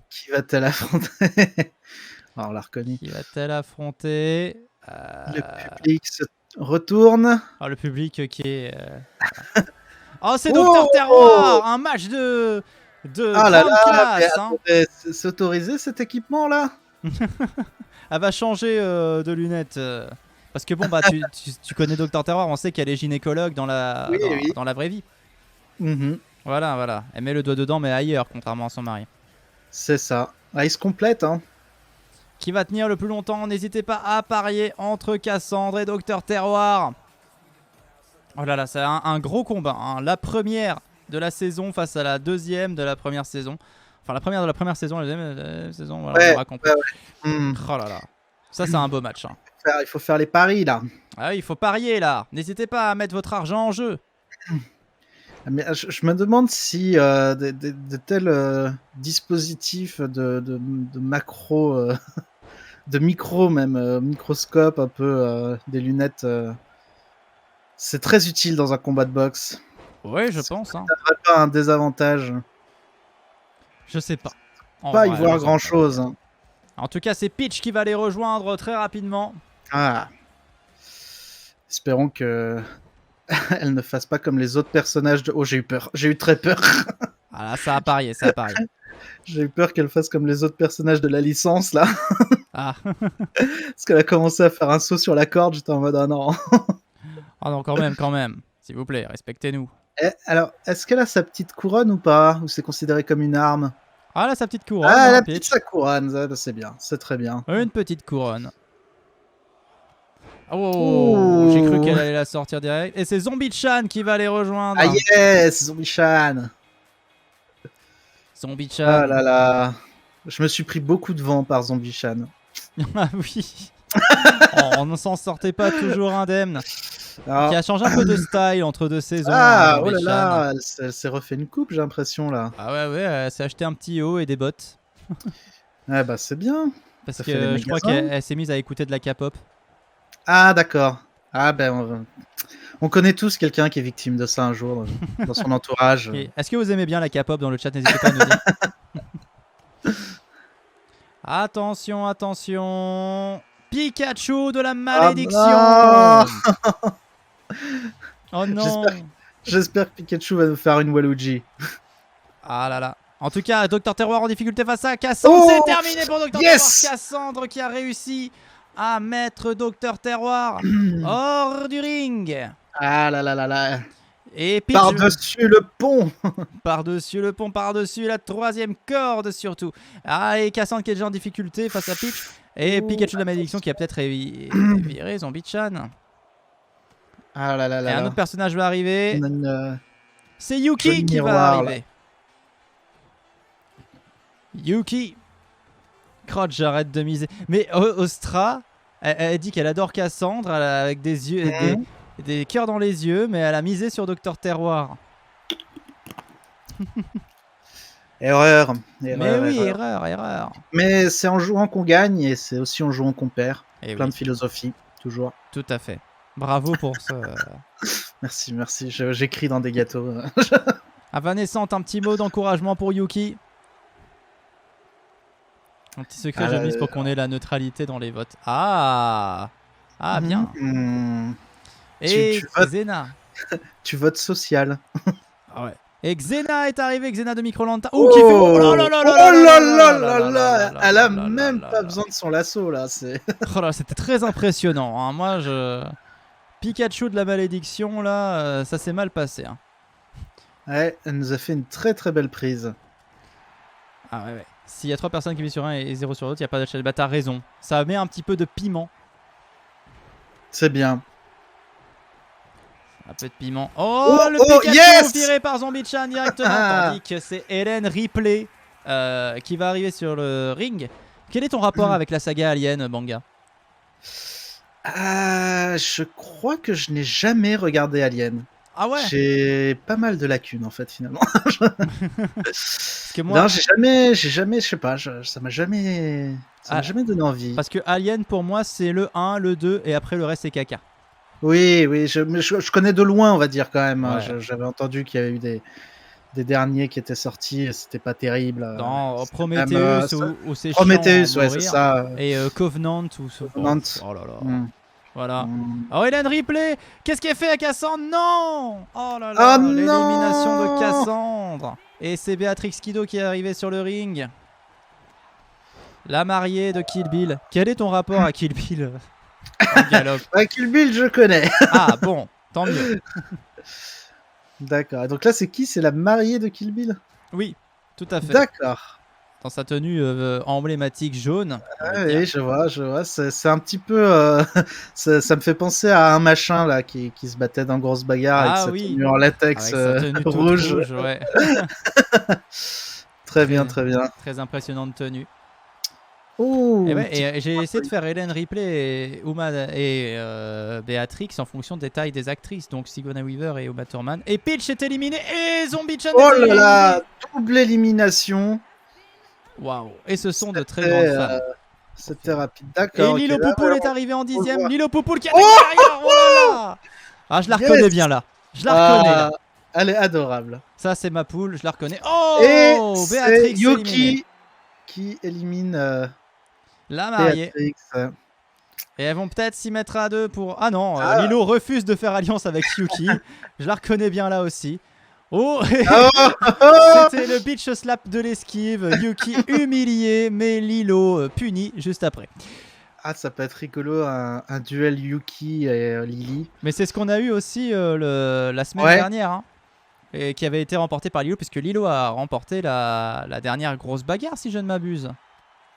Qui va-t-elle affronter? Ah, on l'a reconnu. Qui va-t-elle affronter Le public se retourne. le public qui est... Oh, c'est Oh Docteur Terroir. Un match de Ah là grande là, mais classe. Hein. attendez, c'est autorisé cet équipement là? Elle va changer de lunettes. Parce que bon, bah, tu connais Docteur Terroir, on sait qu'elle est gynécologue dans la, Oui. dans la vraie vie. Mhm. Voilà. Elle met le doigt dedans, mais ailleurs, contrairement à son mari. C'est ça. Ah, il se complète, hein. Qui va tenir le plus longtemps? N'hésitez pas à parier entre Cassandre et Docteur Terroir. Oh là là, c'est un gros combat. Hein. La première de la saison face à la deuxième de la première saison. Enfin, la première de la première saison, la deuxième de la saison. Voilà, Ouais, on aura compris. Hmm. Oh là là. Ça, c'est un beau match. Hein. Il faut faire les paris là. Ah oui, il faut parier là. N'hésitez pas à mettre votre argent en jeu. Mais je me demande si de tels dispositifs de macro, de micro même, microscope un peu, des lunettes, c'est très utile dans un combat de boxe. Oui, je pense. Hein. Ça n'aurait pas un désavantage. Je sais pas. En Pas y vrai, voir je sais grand pas. chose. Hein. En tout cas, c'est Peach qui va les rejoindre très rapidement. Ah. Espérons que elle ne fasse pas comme les autres personnages de. Oh, j'ai eu peur. J'ai eu très peur. Ah là, ça a parié, ça a parié. J'ai eu peur qu'elle fasse comme les autres personnages de la licence là. Ah. Parce qu'elle a commencé à faire un saut sur la corde. J'étais en mode ah non. Ah non, quand même. S'il vous plaît, respectez-nous. Alors, est-ce qu'elle a sa petite couronne ou pas? Ou c'est considéré comme une arme? Ah là, sa petite couronne. Ah, hein, elle a Peach. petite sa couronne. Ça, c'est bien. C'est très bien. Une petite couronne. Oh, Ouh. j'ai cru qu'elle allait la sortir direct. Et c'est Zombie-chan qui va les rejoindre. Ah yes, Zombie-chan. Zombie-chan. Ah là là. Je me suis pris beaucoup de vent par Zombie-chan. Ah oui. Oh, on ne s'en sortait pas toujours indemne. Alors- qui a changé un peu de style entre deux saisons. Ah, hein, oh là Zombie-chan. là, elle s'est refait une coupe, j'ai l'impression là. Ah ouais, elle s'est acheté un petit haut et des bottes. Ouais, bah c'est bien. Parce Ça fait les que je crois magasins. qu'elle s'est mise à écouter de la K-pop. Ah, d'accord. Ah, ben, on connaît tous quelqu'un qui est victime de ça un jour dans son entourage. Et est-ce que vous aimez bien la K-pop dans le chat? N'hésitez pas à nous dire. Attention, attention. Pikachu de la malédiction. Ah, Oh non. J'espère que Pikachu va nous faire une Waluigi. Ah là là. En tout cas, Dr Terroir en difficulté face à Cassandre. Oh, C'est terminé pour Dr yes. Terroir. Cassandre qui a réussi à mettre Dr Terroir hors du ring. Ah là là là là. Et Peach Par-dessus le pont. par-dessus le pont, par-dessus la troisième corde surtout. Ah, et Cassandre qui est déjà en difficulté face à Peach. Et Oh. Pikachu de la malédiction qui a peut-être viré Zombie-chan. Ah là là Et là un là. autre personnage va arriver. On a une, C'est Yuki joli qui va miroir, arriver. Yuki. Crotte, j'arrête de miser. Mais Ostra, elle dit qu'elle adore Cassandre avec des yeux, des cœurs dans les yeux, mais elle a misé sur Dr Terroir. Erreur. Mais Erreur, oui, erreur. erreur. Mais c'est en jouant qu'on gagne et c'est aussi en jouant qu'on perd. Et Plein oui, de philosophie, toujours. tout à fait. Bravo pour ce. Merci, merci. J'écris dans des gâteaux. À Vanessa, un petit mot d'encouragement pour Yuki. Un petit secret, Ah, j'ai mis pour qu'on ait la neutralité dans les votes. Ah, bien. Hmm. Et tu votes- Xena. Tu votes social. Ah ouais. Et Xena est arrivé, Xena de Microlanta. Oh, Qui fait. Oh là là là là oh là là là là. Elle a là là même là pas là. besoin de son lasso là. C'est. Oh là, c'était très impressionnant. Hein. Moi, Pikachu de la malédiction, là, ça s'est mal passé. Hein. Ouais, elle nous a fait une très très belle prise. Ah ouais. S'il y a 3 personnes qui vivent sur un et 0 sur l'autre, il n'y a pas de. Bah, t'as raison. Ça met un petit peu de piment. C'est bien. Un peu de piment. Oh, le oh, Pikachu yes. tiré par Zombie-chan directement. Tandis que c'est Hélène Ripley qui va arriver sur le ring. Quel est ton rapport avec la saga Alien, Banga? Je crois que je n'ai jamais regardé Alien. Ah ouais. J'ai pas mal de lacunes en fait finalement. Parce que moi, Non, j'ai jamais, je sais pas, ça m'a jamais donné envie. parce que Alien pour moi c'est le 1, le 2 et après le reste c'est caca. Oui, mais je connais de loin, on va dire quand même. Hein. Ouais. J'avais entendu qu'il y avait eu des derniers qui étaient sortis, et c'était pas terrible. Dans C'était Prometheus même, ou c'est Prometheus, chiant à ouais, c'est mourir. ça. Et Covenant ou ce. Covenant. Oh là là. Hmm. Voilà. Hmm. Oh, Hélène Ripley, qu'est-ce qu'elle fait à Cassandre? Non. Oh là là, Oh non. l'élimination de Cassandre. Et c'est Béatrix Kido qui est arrivée sur le ring. La mariée de Kill Bill. Quel est ton rapport à Kill Bill en galop? Kill Bill, je connais. Ah bon, tant mieux. D'accord. Et donc là, c'est qui? C'est la mariée de Kill Bill? Oui, tout à fait. D'accord. Dans sa tenue emblématique jaune. on va Ah dire. oui, je vois. C'est un petit peu. Ça me fait penser à un machin là qui se battait dans grosse bagarre Ah avec sa oui. tenue en latex Avec sa tenue toute rouge. ouais. Très bien, très bien. Très impressionnante tenue. Oh, Et, ouais, et j'ai essayé de faire Hélène Ripley et Uma et Béatrix en fonction des tailles des actrices. Donc Sigourney Weaver et Uma Thurman. Et Peach est éliminé et Zombie-chan oh est là éliminé. là, double élimination. Waouh. Et ce sont de très C'était, grandes femmes. C'était rapide, Et d'accord. Lilo ok, là, Poupoule ouais, est arrivé en le 10ème. voir. Lilo Poupoule qui attaque derrière. Oh là là. Ah, je la Yes. reconnais bien là. Je la reconnais là. Elle est adorable. Ça, c'est ma poule. Je la reconnais. Oh, Et Béatrix c'est Yuki éliminée. qui élimine La mariée. Béatrix. Et elles vont peut-être s'y mettre à deux pour. Ah non, Ah. Lilo refuse de faire alliance avec Yuki. Je la reconnais bien là aussi. Oh, Oh, oh, c'était le bitch slap de l'esquive. Yuki humilié, mais Lilo puni juste après. ah, ça peut être rigolo, un duel Yuki et Lily. Mais c'est ce qu'on a eu aussi la semaine Ouais. dernière. Hein, et qui avait été remporté par Lilo, puisque Lilo a remporté la dernière grosse bagarre, si je ne m'abuse.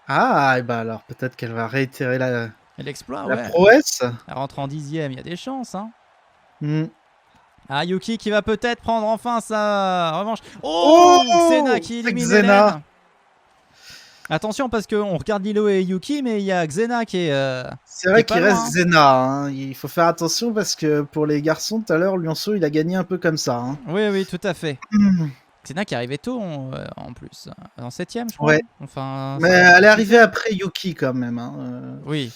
Ah, et ben alors peut-être qu'elle va réitérer la L'exploit, la ouais. prouesse. Elle rentre en 10ème, il y a des chances. Hein. Hmm. Ah, Yuki qui va peut-être prendre enfin sa revanche. Oh, Oh, Xena qui élimine Xena. Hélène. Attention parce qu'on regarde Lilo et Yuki, mais il y a Xena qui est... C'est vrai pas qu'il loin, reste hein. Xena. Hein. Il faut faire attention parce que pour les garçons, tout à l'heure, Lionceau, il a gagné un peu comme ça. Hein. Oui, oui, tout à fait. Hmm. Xena qui arrivait tôt en plus. En 7ème, je crois. Ouais. Enfin, Mais elle est arrivée après Yuki quand même. Hein. Oui.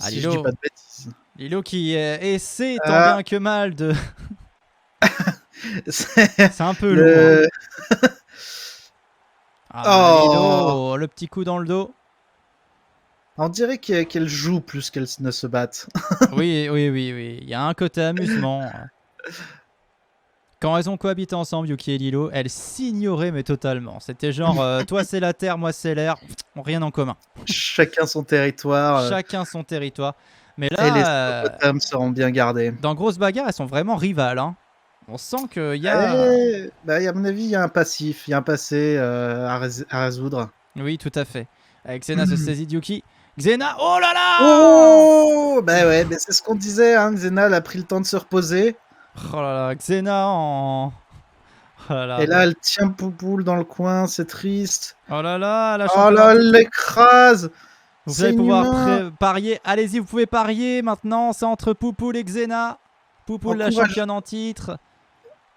Ah, Si je dis pas de bêtises. Lilo qui essaie tant Ah. bien que mal de... C'est C'est un peu lourd. Hein. le... Ah, Oh. Lilo, le petit coup dans le dos. On dirait qu'elle joue plus qu'elle ne se batte. Oui, oui, oui, oui. Il y a un côté amusement. Quand elles ont cohabité ensemble, Yuki et Lilo, elles s'ignoraient mais totalement. C'était genre, toi c'est la terre, moi c'est l'air, rien en commun. Chacun son territoire. Chacun son territoire. Mais Et les là, hippopotames seront bien gardés. dans Grosse Bagarre, elles sont vraiment rivales. Hein. On sent qu'il y a... Bah, à mon avis, il y a un passif, il y a un passé à résoudre. Oui, tout à fait. Xena se saisit de Yuki. Xena, oh là là! Oh bah ouais, mais c'est ce qu'on disait, hein, Xena, elle a pris le temps de se reposer. Oh là là, Xena en... Oh là là, Et là, elle tient Poupoule dans le coin, c'est triste. oh là là, la Oh championne là, en elle titre. l'écrase. Vous C'est allez pouvoir inhumain. parier. Allez-y, vous pouvez parier maintenant. C'est entre Poupoule et Xena. Poupoule, la Encourage. championne en titre.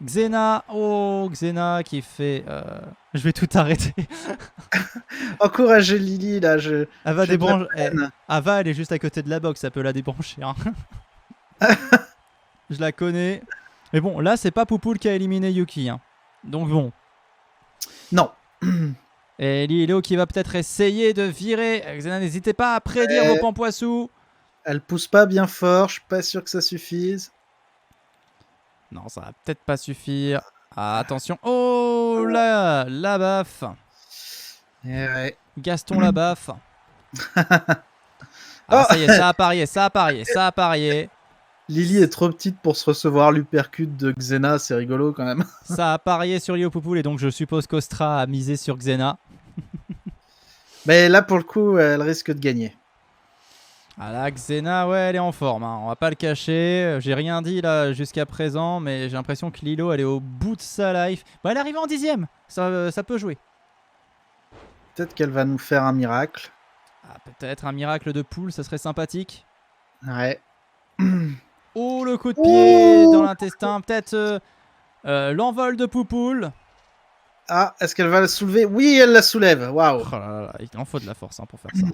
Xena, oh, Xena qui fait... Je vais tout arrêter. Encouragez Lily, là, Elle va j'ai de la débrancher. peine. Ava, elle est juste à côté de la box. Ça peut la débrancher. Hein. Je la connais. Mais bon, là, c'est pas Poupoule qui a éliminé Yuki. Hein. Donc bon. Non. Et Lilo qui va peut-être essayer de virer. Xena, n'hésitez pas à prédire vos pampoissous. Elle pousse pas bien fort, je suis pas sûr que ça suffise. Non, ça va peut-être pas suffire. Ah, attention. Oh là, la baffe. Eh ouais. Gaston la baffe. Ah, ça y est, ça a parié, ça a parié, ça a parié. Lily est trop petite pour se recevoir l'uppercut de Xena, c'est rigolo quand même. Ça a parié sur Lio Poupoule et donc je suppose qu'Ostra a misé sur Xena. Mais là, pour le coup, elle risque de gagner. Ah là, Xena, ouais, elle est en forme, hein. On va pas le cacher. J'ai rien dit là jusqu'à présent, mais j'ai l'impression que Lilo, elle est au bout de sa life. Bah, elle est arrivée en 10ème, ça peut jouer. Peut-être qu'elle va nous faire un miracle. Ah, peut-être un miracle de poule, ça serait sympathique. Ouais. Oh, le coup de pied dans l'intestin. Peut-être l'envol de Poupoule. Ah, est-ce qu'elle va la soulever? Oui, elle la soulève. Waouh. Oh là là, il en faut de la force hein, pour faire ça.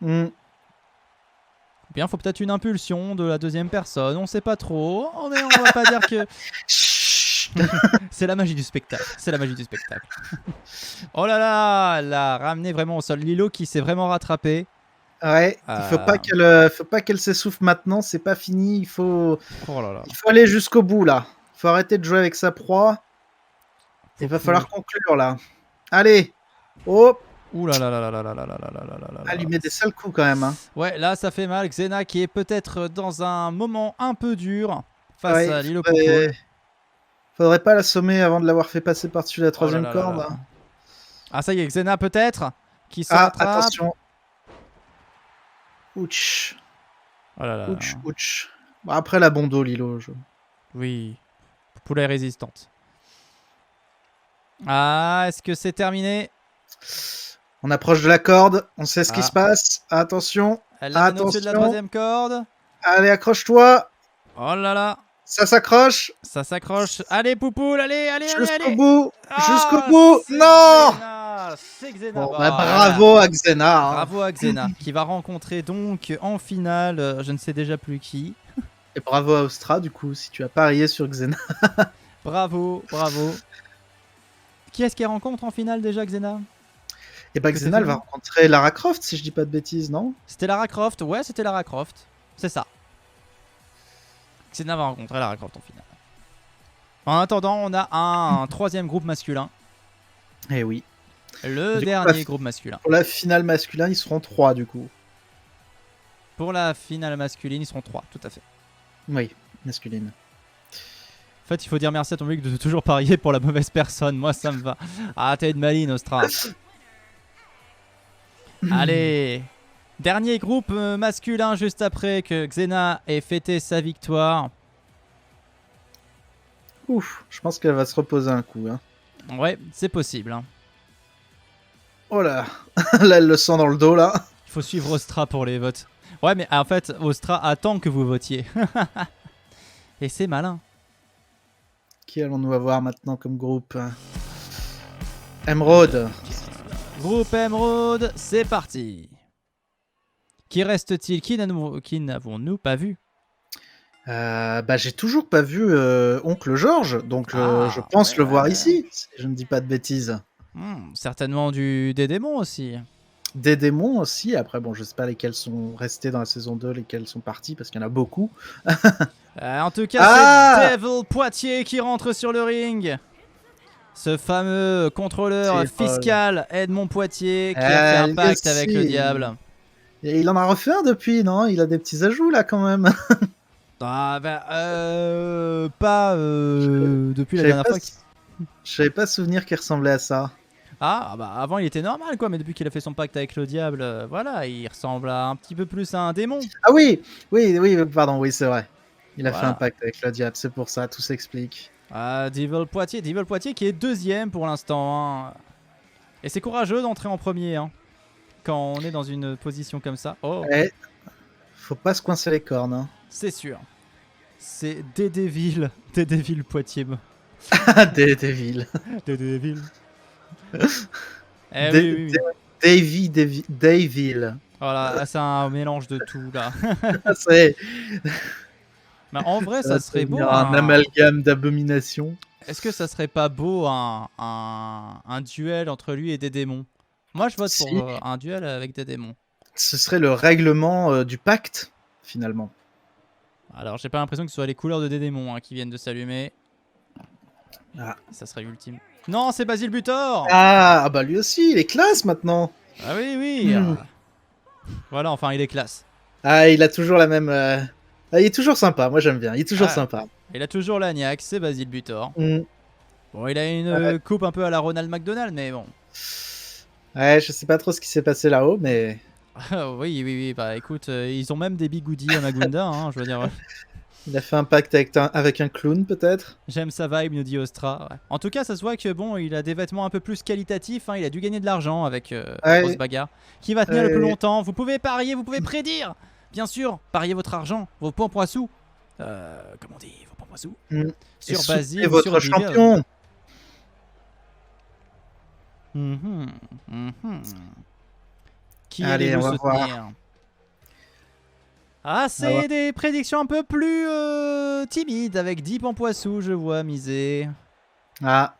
Hmm. Ou bien, faut peut-être une impulsion de la deuxième personne. On sait pas trop. Oh, mais on va pas dire que... Chut. C'est la magie du spectacle. C'est la magie du spectacle. Oh là là, elle l'a ramené vraiment au sol. Lilo qui s'est vraiment rattrapé. Ouais, il faut pas qu'elle s'essouffle maintenant, c'est pas fini, Oh là là. il faut aller jusqu'au bout là. Il faut arrêter de jouer avec sa proie. Il va falloir conclure là. Allez. Hop. Ouh là là là là là là là là là là là là. Ah, lui met des sales coups quand même. Hein. Ouais, là ça fait mal. Xena qui est peut-être dans un moment un peu dur face à Lilo Poupoule. Faudrait pas l'assommer avant de l'avoir fait passer par-dessus la Oh là troisième là là corde. là. Ah ça y est, Xena peut-être qui se Ah, rattrape. attention. Ouch. Oh là là. Ouch, ouch. Bon, après la bondo, Lilo. Oui. Poulet résistante. Ah, est-ce que c'est terminé? On approche de la corde, on sait ce qui Ah. se passe. Attention. Elle l'amène au-dessus de la Attention. troisième corde. Allez, accroche-toi. Oh là là. Ça s'accroche. Ça s'accroche. Allez, Poupoule, allez, allez, allez, Jusqu'au allez. bout. Ah, Jusqu'au bout. c'est Non. Xena, c'est Xena. Bon, Bah, bah, bravo à Xena. Hein. bravo à Xena qui va rencontrer donc en finale, je ne sais déjà plus qui. Et bravo à Ostra, du coup, si tu as parié sur Xena. Bravo, bravo. Qui est-ce qu'elle rencontre en finale déjà, Xena? Et bah, Que Xena, elle c'est va fini rencontrer Lara Croft, si je dis pas de bêtises, non? C'était Lara Croft. Ouais, c'était Lara Croft. C'est ça. Xena va rencontrer Lara Croft en finale. En attendant, on a un troisième groupe masculin. Eh oui. Le Du coup, dernier groupe masculin. Pour la finale masculin, ils seront 3, du coup. Pour la finale masculine, ils seront 3, tout à fait. Oui, masculine. En fait, il faut dire merci à ton public de toujours parier pour la mauvaise personne. Moi, ça me va. Ah, t'es une maline, Ostra. Allez. Dernier groupe masculin juste après que Xena ait fêté sa victoire. Ouf, je pense qu'elle va se reposer un coup. Hein. Ouais, c'est possible. Hein. Oh là. Là, elle le sent dans le dos, là. Il faut suivre Ostra pour les votes. Ouais, mais en fait, Ostra attend que vous votiez. Et c'est malin. Qui allons-nous avoir maintenant comme groupe? Emerald. Groupe Emerald, c'est parti. Qui reste-t-il? Qui n'avons-nous pas vu? Bah, j'ai toujours pas vu Oncle George, donc je pense ouais, le voir ouais. ici, si je ne dis pas de bêtises. Certainement des démons aussi. Des démons aussi, après bon, je sais pas lesquels sont restés dans la saison 2, lesquels sont partis, parce qu'il y en a beaucoup. En tout cas, c'est Devil Poitiers qui rentre sur le ring. Ce fameux contrôleur fiscal Edmond Poitiers qui a fait un pacte avec le diable. Et il en a refait un depuis, non? Il a des petits ajouts là quand même. Ah bah, pas depuis la dernière fois. Je savais pas souvenir qu'il ressemblait à ça. Ah bah avant il était normal quoi, mais depuis qu'il a fait son pacte avec le diable, voilà, il ressemble un petit peu plus à un démon. Ah oui, pardon, oui c'est vrai. Il a Voilà. fait un pacte avec le diable, c'est pour ça, tout s'explique. Devil Poitiers qui est deuxième pour l'instant. Hein. Et c'est courageux d'entrer en premier hein, quand on est dans une position comme ça. Oh, Faut pas se coincer les cornes. Hein. c'est sûr. C'est Dédéville Poitiers. Dédéville. Dédéville. Oui. Dayville. Voilà, c'est un mélange de tout là. C'est Mais en vrai, ça serait beau. Un amalgame d'abomination. Est-ce que ça serait pas beau un duel entre lui et des démons? Moi, je vote pour un duel avec des démons. Ce serait le règlement du pacte, finalement. Alors, j'ai pas l'impression que ce soit les couleurs de des démons hein, qui viennent de s'allumer. Ah. Ça serait ultime. Non, c'est Basile Butor. Ah, bah lui aussi, il est classe maintenant. Ah oui. Voilà, enfin, il est classe. Ah, il a toujours la même... Ah, il est toujours sympa, moi j'aime bien, il est toujours sympa. Il a toujours l'agnac, c'est Basile Butor. Mm. Bon, il a une coupe un peu à la Ronald McDonald, mais bon. Ouais, je sais pas trop ce qui s'est passé là-haut, mais... oui, bah écoute, ils ont même des bigoudis à Magunda, hein, je veux dire. Il a fait un pacte avec un clown, peut-être. J'aime sa vibe, nous dit Ostra. Ouais. En tout cas, ça se voit que bon, il a des vêtements un peu plus qualitatifs, hein, il a dû gagner de l'argent avec la grosse bagarre. Qui va tenir le plus longtemps? Vous pouvez parier, vous pouvez prédire. Bien sûr, pariez votre argent, vos points poissous. Comment on dit, vos points poissous sur Basile, et votre sur champion. Qui allez, on va soutenir voir. Ah, c'est des prédictions un peu plus timides avec 10 Pampoissous, je vois, miser. Ah,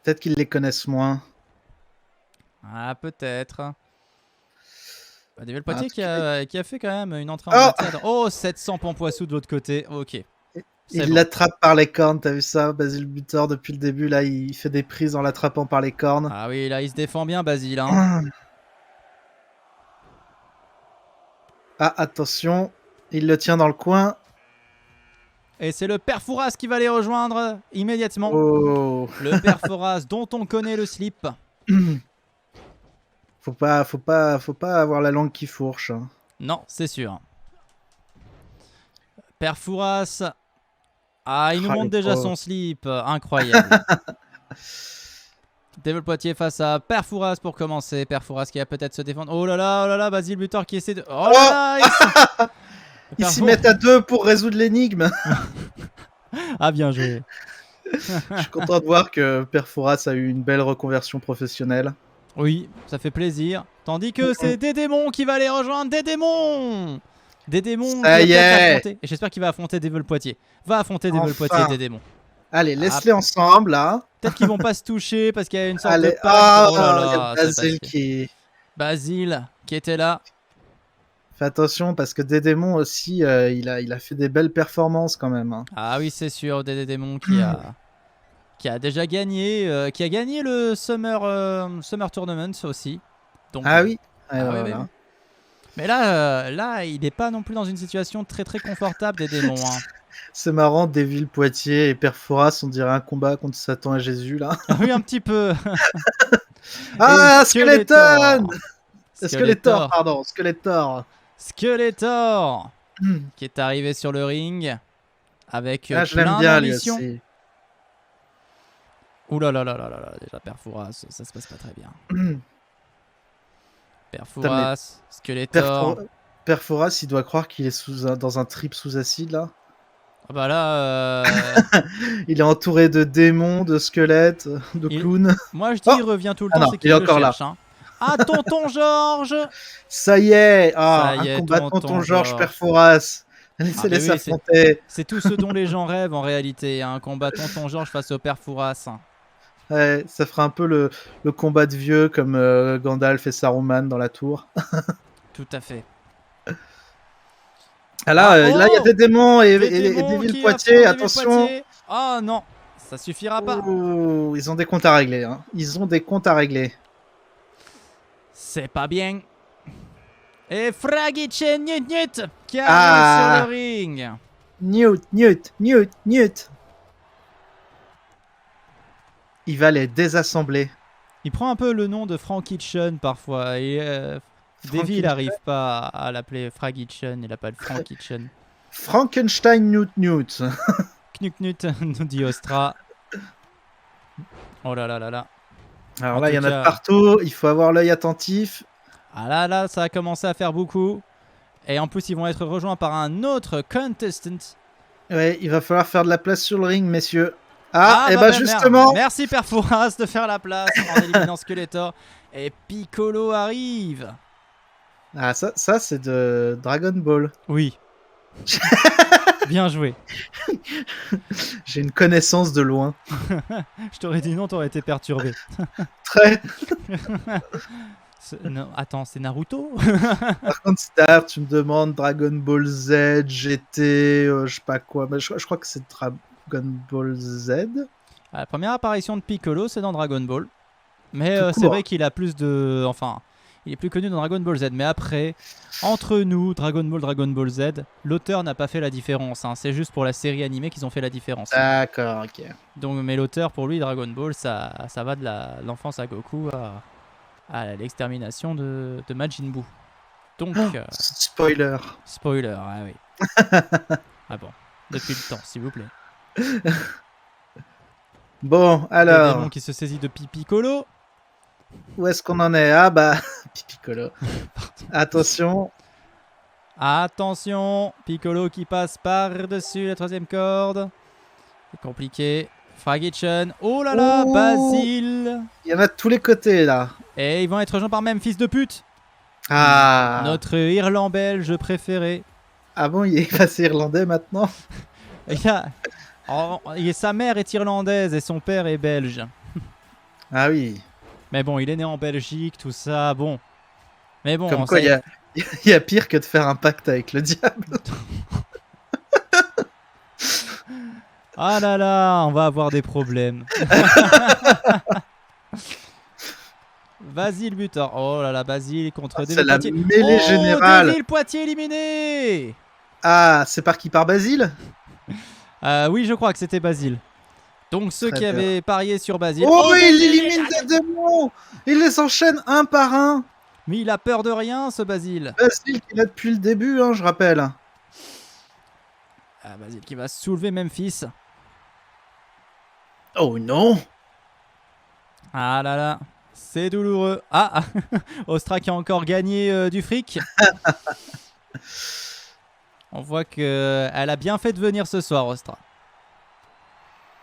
peut-être qu'ils les connaissent moins. Ah, peut-être. Bah, Devil Poitiers qui a fait quand même une entrée en matière. Oh, 700 Pampoissous de l'autre côté, ok. Il l'attrape par les cornes, t'as vu ça, Basile Butor, depuis le début, là, il fait des prises en l'attrapant par les cornes. Ah oui, là, il se défend bien, Basile. Hein. Ah, attention, il le tient dans le coin. Et c'est le Père Fouras qui va les rejoindre immédiatement. Oh. Le Père Fouras dont on connaît le slip. Faut pas avoir la langue qui fourche. Hein. Non, c'est sûr. Père Fouras. Ah, il nous montre déjà son slip. Incroyable. Devil Poitiers face à Père Fouras pour commencer. Père Fouras qui va peut-être se défendre. Oh là là, Basile Butor qui essaie de... Oh là là, Ils s'y mettent à deux pour résoudre l'énigme. Ah, bien joué. Je suis content de voir que Père Fouras a eu une belle reconversion professionnelle. Oui, ça fait plaisir. Tandis que c'est des démons qui va les rejoindre. Des démons qui va affronter. Et j'espère qu'il va affronter Devil Poitiers. Va affronter Devil Poitiers, des démons. Allez, laisse-les ensemble, là. Peut-être qu'ils vont pas se toucher parce qu'il y a une sorte de pacte. Oh là là, Basile qui était là. Fais attention parce que des démons aussi, il a fait des belles performances quand même. Hein. Ah oui, c'est sûr, des démons qui a déjà gagné, qui a gagné le Summer Tournament aussi. Donc, oui. Oui. Mais là, il n'est pas non plus dans une situation très très confortable des démons. Hein. C'est marrant, Devil Poitiers et Père Fouras, on dirait un combat contre Satan et Jésus là. Oui, un petit peu. Skeleton Skeletor, pardon, Skeletor. Skeletor qui est arrivé sur le ring avec je l'aime bien lui d'ambition. aussi. Ouh là, déjà Père Fouras, ça se passe pas très bien. Perfouras, Skeletor. Perforas, il doit croire qu'il est dans un trip sous acide là. Ah bah là, Il est entouré de démons, de squelettes, de clowns. moi je dis il revient tout le Ah temps, non, c'est il qu'il est le encore là. cherche. Hein. Ah, tonton Georges. Ça y est, Ça y un est, combat tonton tonton Georges Georges. Perforas. Ah, Laissez-les mais oui, s'affronter. c'est tout ce dont les gens rêvent en réalité. Un combat tonton Georges face au Perfouras. Ouais, ça fera un peu le combat de vieux comme Gandalf et Saruman dans la tour. Tout à fait. Ah là, Ah, là il y a oh, des démons et des démons des villes qui Poitiers, affrontent des attention. Poitiers. Ah non, ça suffira pas. Ouh, ils ont des comptes à régler. Hein. Ils ont des comptes à régler. C'est pas bien. Et Fragitchen Newt Newt qui arrive Ah. sur le ring. Newt. Il va les désassembler. Il prend un peu le nom de Frankitchen parfois. Et Davy, il n'arrive pas à l'appeler Fragitchen, il l'appelle Frankitchen. Frankenstein Newt. Knut Knut, nous dit Ostra. Oh là là là là. Alors En là, il y en tout a cas- de partout. Il faut avoir l'œil attentif. Ah là là, ça a commencé à faire beaucoup. Et en plus, ils vont être rejoints par un autre contestant. Ouais, il va falloir faire de la place sur le ring, messieurs. Ah, et bah, bah bah, justement. Merci Perfouras de faire la place en éliminant Skeletor. Et Piccolo arrive. Ah, ça c'est de Dragon Ball. Oui. Bien joué. J'ai une connaissance de loin. Je t'aurais dit non, t'aurais été perturbé. Très. Non, attends, c'est Naruto? Par contre, Star, tu me demandes Dragon Ball Z, GT, je sais pas quoi. Mais je crois que c'est Dragon Ball Z. La première apparition de Piccolo, c'est dans Dragon Ball. Mais Tout c'est court. vrai qu'il a plus de... Enfin, il est plus connu dans Dragon Ball Z. Mais après, entre nous, Dragon Ball Z, l'auteur n'a pas fait la différence. Hein. C'est juste pour la série animée qu'ils ont fait la différence. D'accord, ok. Donc, mais l'auteur, pour lui, Dragon Ball, ça va de l'enfance à Goku à l'extermination de Majin Buu. Donc, Spoiler. spoiler, ah oui. Ah bon, depuis le temps, s'il vous plaît. Bon, Le démon alors, qui se saisit de Piccolo. où est-ce qu'on en est? Ah bah, Piccolo. Attention. Attention, Piccolo qui passe par-dessus la troisième corde. C'est compliqué. Fragitchen. Oh là là, Oh. Basile. Il y en a de tous les côtés là. Et ils vont être rejoints par même fils de pute. Ah. Notre Irland belge préféré. Ah bon, il est passé irlandais maintenant. Sa mère est irlandaise et son père est belge. Ah oui. Mais bon, il est né en Belgique, tout ça, bon. Mais bon, Comme quoi, ça il y a pire que de faire un pacte avec le diable. Ah là là, on va avoir des problèmes. Basile buteur. Oh là là, Basile contre C'est Deville la Poitiers. mêlée Oh, générale. Deville Poitiers éliminé. Ah, c'est par qui? Par Basile? Oui, je crois que c'était Basile. Donc ceux Très qui bien. avaient parié sur Basile. Oh, il Basile, élimine des démons. Il les enchaîne un par un. Mais il a peur de rien, ce Basile. Basile qui est là depuis le début, hein, je rappelle. Ah, Basile qui va soulever Memphis. Oh non. Ah là là, c'est douloureux. Ah, Ostra qui a encore gagné du fric. On voit qu'elle a bien fait de venir ce soir, Ostra.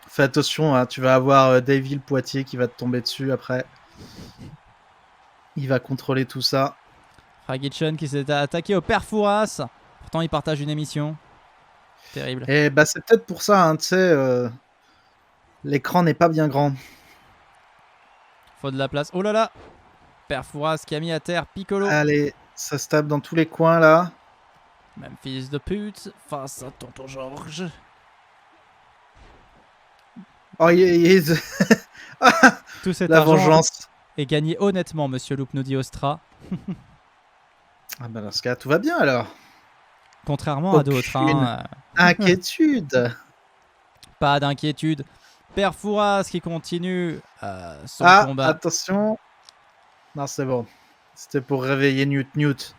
Fais attention, hein, tu vas avoir Daville Poitiers qui va te tomber dessus après. Il va contrôler tout ça. Fragitchen qui s'est attaqué au Perfouras. Pourtant, il partage une émission. Terrible. Et bah c'est peut-être pour ça, hein, tu sais, l'écran n'est pas bien grand. Faut de la place. Oh là là, Perfouras qui a mis à terre Piccolo. Allez, ça se tape dans tous les coins là. Même fils de pute face à tonton Georges. Oh, Tout cet la argent vengeance. est gagné honnêtement, monsieur Loup, nous dit Ostra. Ah bah dans ce cas, tout va bien alors. Contrairement à d'autres. Hein, Inquiétude. pas d'inquiétude. Perfouras qui continue son Ah, combat. attention. Non, c'est bon. C'était pour réveiller Newt.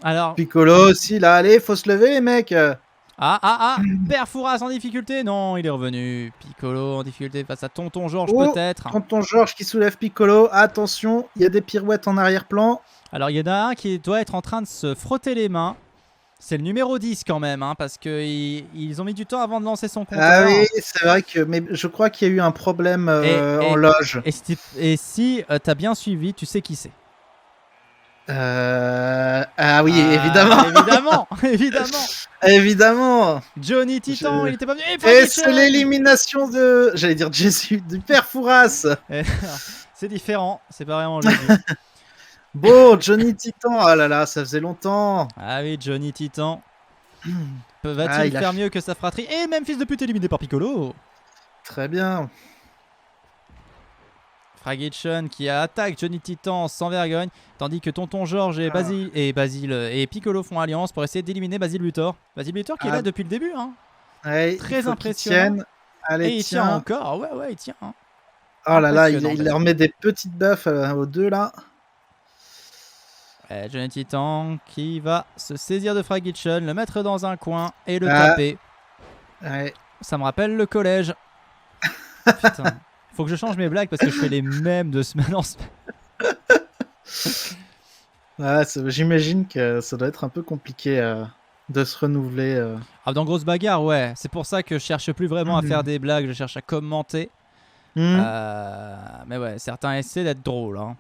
Alors, Piccolo aussi, là, allez, faut se lever, mec. Père Fouras en difficulté. Non, il est revenu. Piccolo en difficulté face à Tonton Georges Oh, peut-être. Tonton Georges qui soulève Piccolo. Attention, il y a des pirouettes en arrière-plan. Alors il y en a un qui doit être en train de se frotter les mains. C'est le numéro 10 quand même, hein, parce qu'ils ont mis du temps avant de lancer son compteur. Ah oui, c'est vrai que... Mais je crois qu'il y a eu un problème en loge. Et si t'as bien suivi, tu sais qui c'est. Ah oui, évidemment. Évidemment, évidemment. Évidemment. Johnny Titan, il était pas venu. Et c'est l'élimination de... J'allais dire Jésus, du Père Fouras. C'est différent, c'est pas vraiment Jésus. Bon, Johnny Titan, ah là là, ça faisait longtemps. Ah oui, Johnny Titan. Va-t-il faire mieux que sa fratrie? Et même fils de pute éliminé par Piccolo. Très bien. Fragitchon qui attaque Johnny Titan sans vergogne, tandis que Tonton Georges et Basile et Piccolo font alliance pour essayer d'éliminer Basile Butor. Basile Butor qui est là depuis le début, hein. Ouais, très impressionnant. Allez, et il tient encore, ouais, il tient. Hein. Oh là là, il leur met des petites buffs aux deux là. Johnny Titan qui va se saisir de Fragitchon, le mettre dans un coin et le taper. Ouais. Ça me rappelle le collège. Putain. Faut que je change mes blagues parce que je fais les mêmes de semaine en semaine. J'imagine que ça doit être un peu compliqué de se renouveler. Ah, dans Grosse Bagarre, ouais. C'est pour ça que je cherche plus vraiment à faire des blagues, je cherche à commenter. Mais ouais, certains essaient d'être drôles. Hein.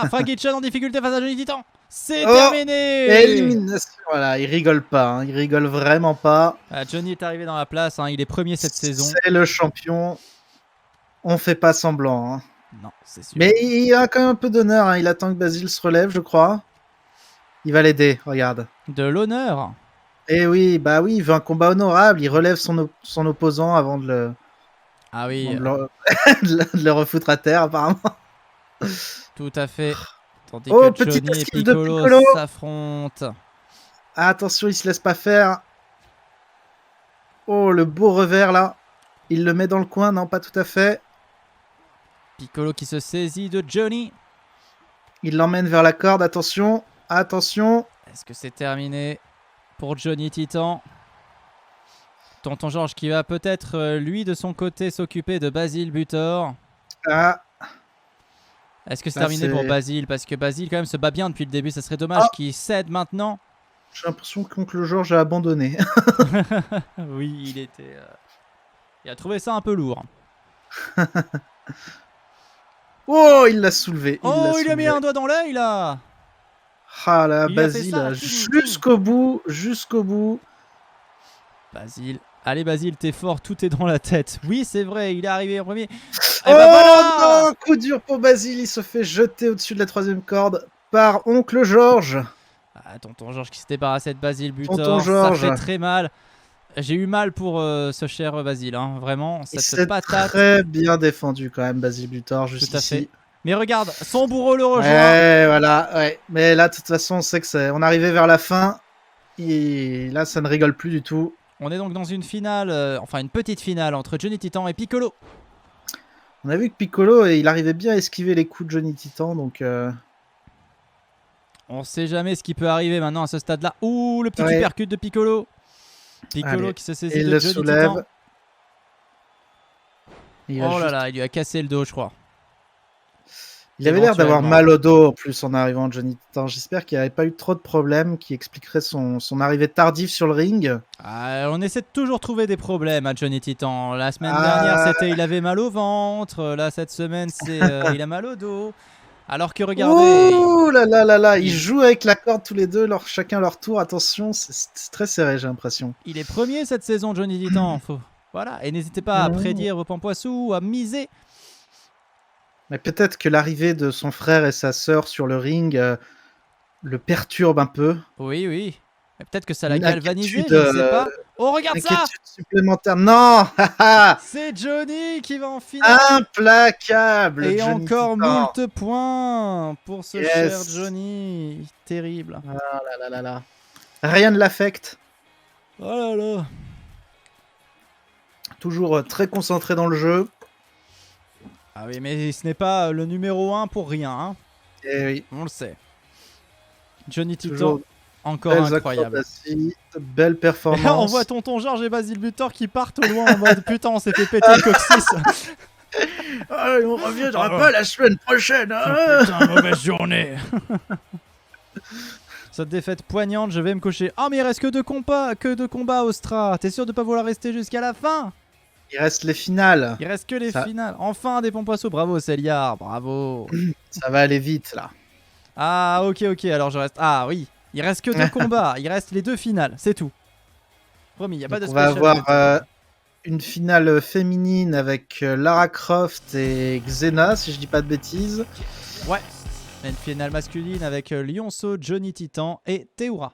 Fragitchon en difficulté face à Johnny Titan. C'est terminé. Élimination. Voilà, il rigole pas. Hein. Il rigole vraiment pas. Johnny est arrivé dans la place. Hein. Il est premier cette saison. C'est le champion. On fait pas semblant. Hein. Non, c'est sûr. Mais il a quand même un peu d'honneur. Hein. Il attend que Basile se relève, je crois. Il va l'aider. Regarde. De l'honneur. Eh oui, bah oui, il veut un combat honorable. Il relève son opposant avant de le. Ah oui. de le refoutre à terre, apparemment. Tout à fait. Tandis que Johnny et Piccolo s'affrontent. Attention, il se laisse pas faire. Oh, le beau revers là. Il le met dans le coin, non, pas tout à fait. Piccolo qui se saisit de Johnny. Il l'emmène vers la corde, attention. Attention. Est-ce que c'est terminé pour Johnny Titan? Tonton Georges qui va peut-être, lui, de son côté, s'occuper de Basile Butor. Est-ce que c'est terminé pour Basile? Parce que Basile, quand même, se bat bien depuis le début. Ça serait dommage qu'il cède maintenant. J'ai l'impression qu'Oncle Georges a abandonné. Oui, il a trouvé ça un peu lourd. Oh, il l'a soulevé. Il a mis un doigt dans l'œil, là. Ah là, Basile, jusqu'au bout, jusqu'au bout. Basile. Allez, Basile, t'es fort, tout est dans la tête. Oui, c'est vrai, il est arrivé en premier. Non, coup dur pour Basile, il se fait jeter au-dessus de la troisième corde par Oncle Georges. Tonton Georges qui s'est débarrassé de Basile Butor. Tonton Georges. Ça fait très mal. J'ai eu mal pour ce cher Basile, hein. Vraiment, cette patate. Très bien défendu quand même, Basile Butor, juste tout à ici. fait. Mais regarde, son bourreau le rejoint. Ouais, voilà, ouais. Mais là, de toute façon, on sait que on arrivait vers la fin. Et là, ça ne rigole plus du tout. On est donc dans une finale, enfin une petite finale entre Johnny Titan et Piccolo. On a vu que Piccolo, il arrivait bien à esquiver les coups de Johnny Titan, donc... On sait jamais ce qui peut arriver maintenant à ce stade-là. Ouh, le petit uppercut de Piccolo. Piccolo qui se saisit de Johnny Titan. Oh là là, il lui a cassé le dos, je crois. Il avait l'air d'avoir mal au dos en plus en arrivant, Johnny Titan. J'espère qu'il n'y avait pas eu trop de problèmes qui expliqueraient son arrivée tardive sur le ring. On essaie de toujours trouver des problèmes à Johnny Titan. La semaine dernière, c'était il avait mal au ventre. Là, cette semaine, c'est il a mal au dos. Alors que regardez... Ouh là là là là, ils jouent avec la corde tous les deux, chacun leur tour. Attention, c'est très serré, j'ai l'impression. Il est premier cette saison, Johnny Titan. Voilà, et n'hésitez pas à prédire vos pampoissous, à miser. Mais peut-être que l'arrivée de son frère et sa sœur sur le ring le perturbe un peu. Oui, oui. Peut-être que ça l'a galvanisé, je ne sais pas. Oh, regarde ça! Supplémentaire. Non. C'est Johnny qui va en finale. Implacable. Et Johnny encore Titan. moult points pour ce cher Johnny. Terrible. Ah là là là là. Rien ne l'affecte. Oh là là. Toujours très concentré dans le jeu. Ah oui, mais ce n'est pas le numéro 1 pour rien. Hein. Et oui. On le sait. Johnny Titan Encore Belles incroyable. acrobaties, belle Et performance. là, on voit Tonton Georges et Basile Butor qui partent au loin en mode putain, on s'est fait péter le coccyx. Ah, on reviendra Ah, pas la semaine prochaine. Oh, Hein. putain, mauvaise journée. Cette défaite poignante, je vais me cocher. Ah, mais il reste que deux combats, Ostra. T'es sûr de pas vouloir rester jusqu'à la fin? Il reste les finales. Il reste que les Ça- finales. Enfin, des Pompoisseaux. Bravo, Céliard. Bravo. Ça va aller vite là. Ah, ok. Alors, je reste. Ah, oui. Il reste que 2 combats. Il reste les 2 finales. C'est tout. Promis, il n'y a pas de Donc, on va spécial. avoir une finale féminine avec Lara Croft et Xena, si je dis pas de bêtises. Ouais. Une finale masculine avec Lionceau, Johnny Titan et Théoura.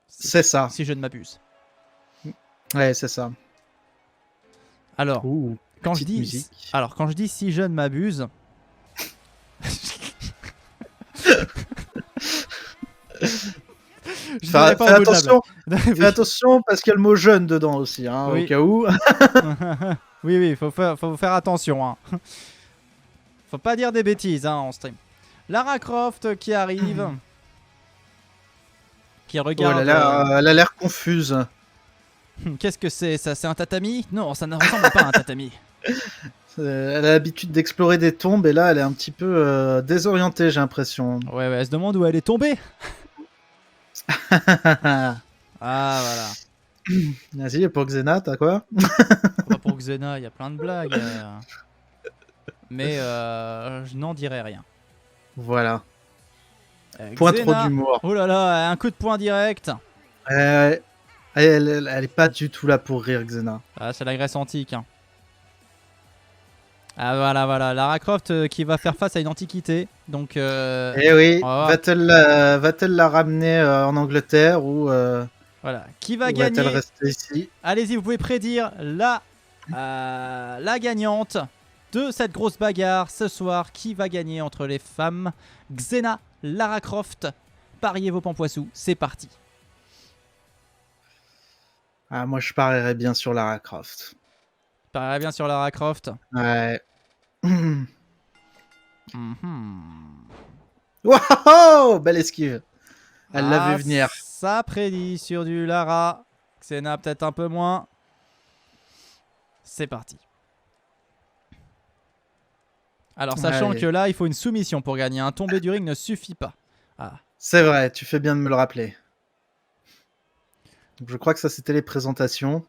C'est ça. Si je ne m'abuse. Ouais, c'est ça. Alors, Ouh, quand je petite dis. musique. Alors, quand je dis si je ne m'abuse. Je Fais n'irai pas au bout de la attention, blague. fais attention parce qu'il y a le mot jeune dedans aussi, hein, Oui. au cas où. Oui, faut faire attention. Hein. Faut pas dire des bêtises hein, en stream. Lara Croft qui arrive. Qui Oh, regarde. elle a l'air confuse. Qu'est-ce que c'est ça? C'est un tatami? Non, ça ne ressemble pas à un tatami. Elle a l'habitude d'explorer des tombes et là elle est un petit peu désorientée, j'ai l'impression. Ouais, elle se demande où elle est tombée. Ah, voilà. Vas-y, pour Xena, t'as quoi? Pas pour Xena, il y a plein de blagues. Mais je n'en dirai rien. Voilà. Point trop Xena. d'humour. Oh là là, un coup de poing direct. Elle est pas du tout là pour rire, Xena. Ah, c'est la Grèce antique. Hein. Ah voilà. Lara Croft qui va faire face à une antiquité. Donc, Eh oui, on va voir. va-t-elle la ramener en Angleterre ou Voilà. Qui va va-t-elle gagner? rester ici? Allez-y, vous pouvez prédire la gagnante de cette grosse bagarre ce soir. Qui va gagner entre les femmes? Xena, Lara Croft. Pariez vos pampoissous, c'est parti. Ah, moi je parierais bien sur Lara Croft. Parierais bien sur Lara Croft. Ouais. Mhm. Wow, belle esquive. Elle l'a Ah, vu venir. Ça prédit sur du Lara. Xena peut-être un peu moins. C'est parti. Alors sachant Allez. que là il faut une soumission pour gagner. Un tombé du ring ne suffit pas. Ah. C'est vrai, tu fais bien de me le rappeler. Donc, je crois que ça c'était les présentations.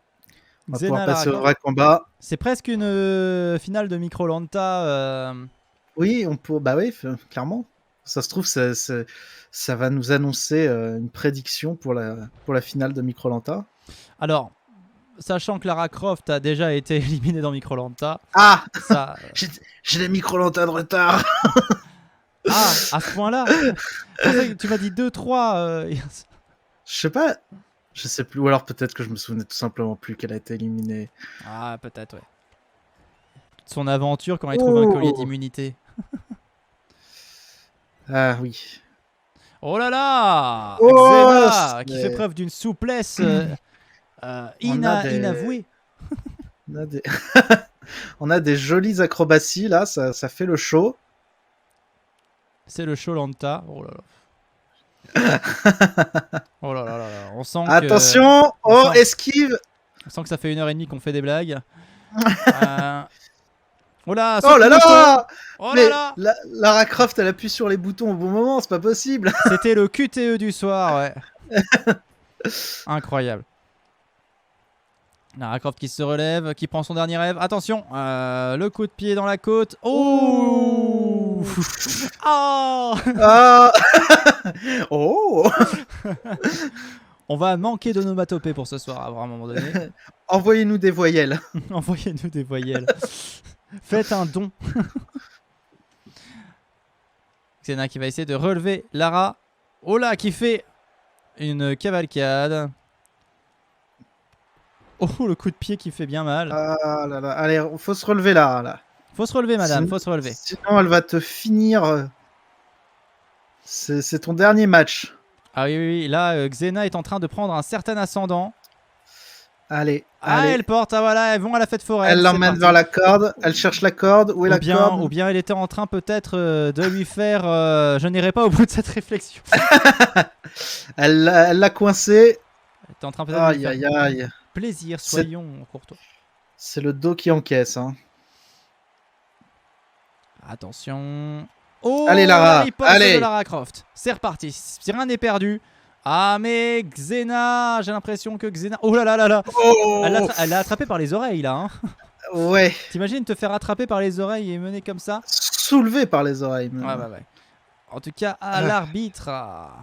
On va Xena, pouvoir Lara passer au Croft. vrai combat. C'est presque une finale de Microlanta. Oui, on peut. Bah oui, clairement. Ça se trouve, ça va nous annoncer une prédiction pour la finale de Microlanta. Alors, sachant que Lara Croft a déjà été éliminée dans Microlanta, Ah, ça. j'ai des Microlanta de retard. Ah, à ce point-là. Je pensais que tu m'as dit 2-3. Je sais pas. Je sais plus. Ou alors peut-être que je me souvenais tout simplement plus qu'elle a été éliminée. Ah, peut-être, ouais. Son aventure quand il trouve un collier d'immunité. Ah oui. Oh là là, Oh, Xena qui c'est- fait preuve d'une souplesse On a des- inavouée. On a des... On a des jolies acrobaties là, ça fait le show. C'est le Sholanta. Oh là là. Oh là là là là. On sent Attention, on oh sent- esquive. on sent que ça fait 1h30 qu'on fait des blagues. Oh là, Oh là là. Oh Mais là là. Lara Croft, elle appuie sur les boutons au bon moment, c'est pas possible. C'était le QTE du soir, ouais. Incroyable. Lara Croft qui se relève, qui prend son dernier rêve. Attention, le coup de pied dans la côte. Oh, oh. Ah. Oh. On va manquer d'onomatopée pour ce soir, à un moment donné. Envoyez-nous des voyelles. Envoyez-nous des voyelles. Faites un don. Xena qui va essayer de relever Lara. Oh là, qui fait une cavalcade. Oh, le coup de pied qui fait bien mal. Ah là là. Allez, faut se relever là. Faut se relever, madame, Sinon- faut se relever. Sinon, elle va te finir. C'est ton dernier match. Ah oui, là, Xena est en train de prendre un certain ascendant. Allez, Ah, allez. elle porte, ah voilà, elles vont à la fête foraine. Elle c'est l'emmène parti. vers la corde. Elle cherche la corde. Où est la corde? Ou bien elle était en train peut-être de lui faire je n'irai pas au bout de cette réflexion. Elle l'a coincé. Elle était en train peut-être de lui Aïe, faire aïe, aïe. plaisir, C'est- soyons courtois. C'est le dos qui encaisse. Hein. Attention. Oh, Allez, Lara, la riposte allez. de Lara Croft. C'est reparti, rien n'est perdu. Ah mais Xena, j'ai l'impression que Xena... Oh là là là là. Oh Elle l'a attrapé par les oreilles là. Hein. Ouais. T'imagines te faire attraper par les oreilles et mener comme ça? Soulevé par les oreilles. Même. Ouais. En tout cas, à l'arbitre. Ah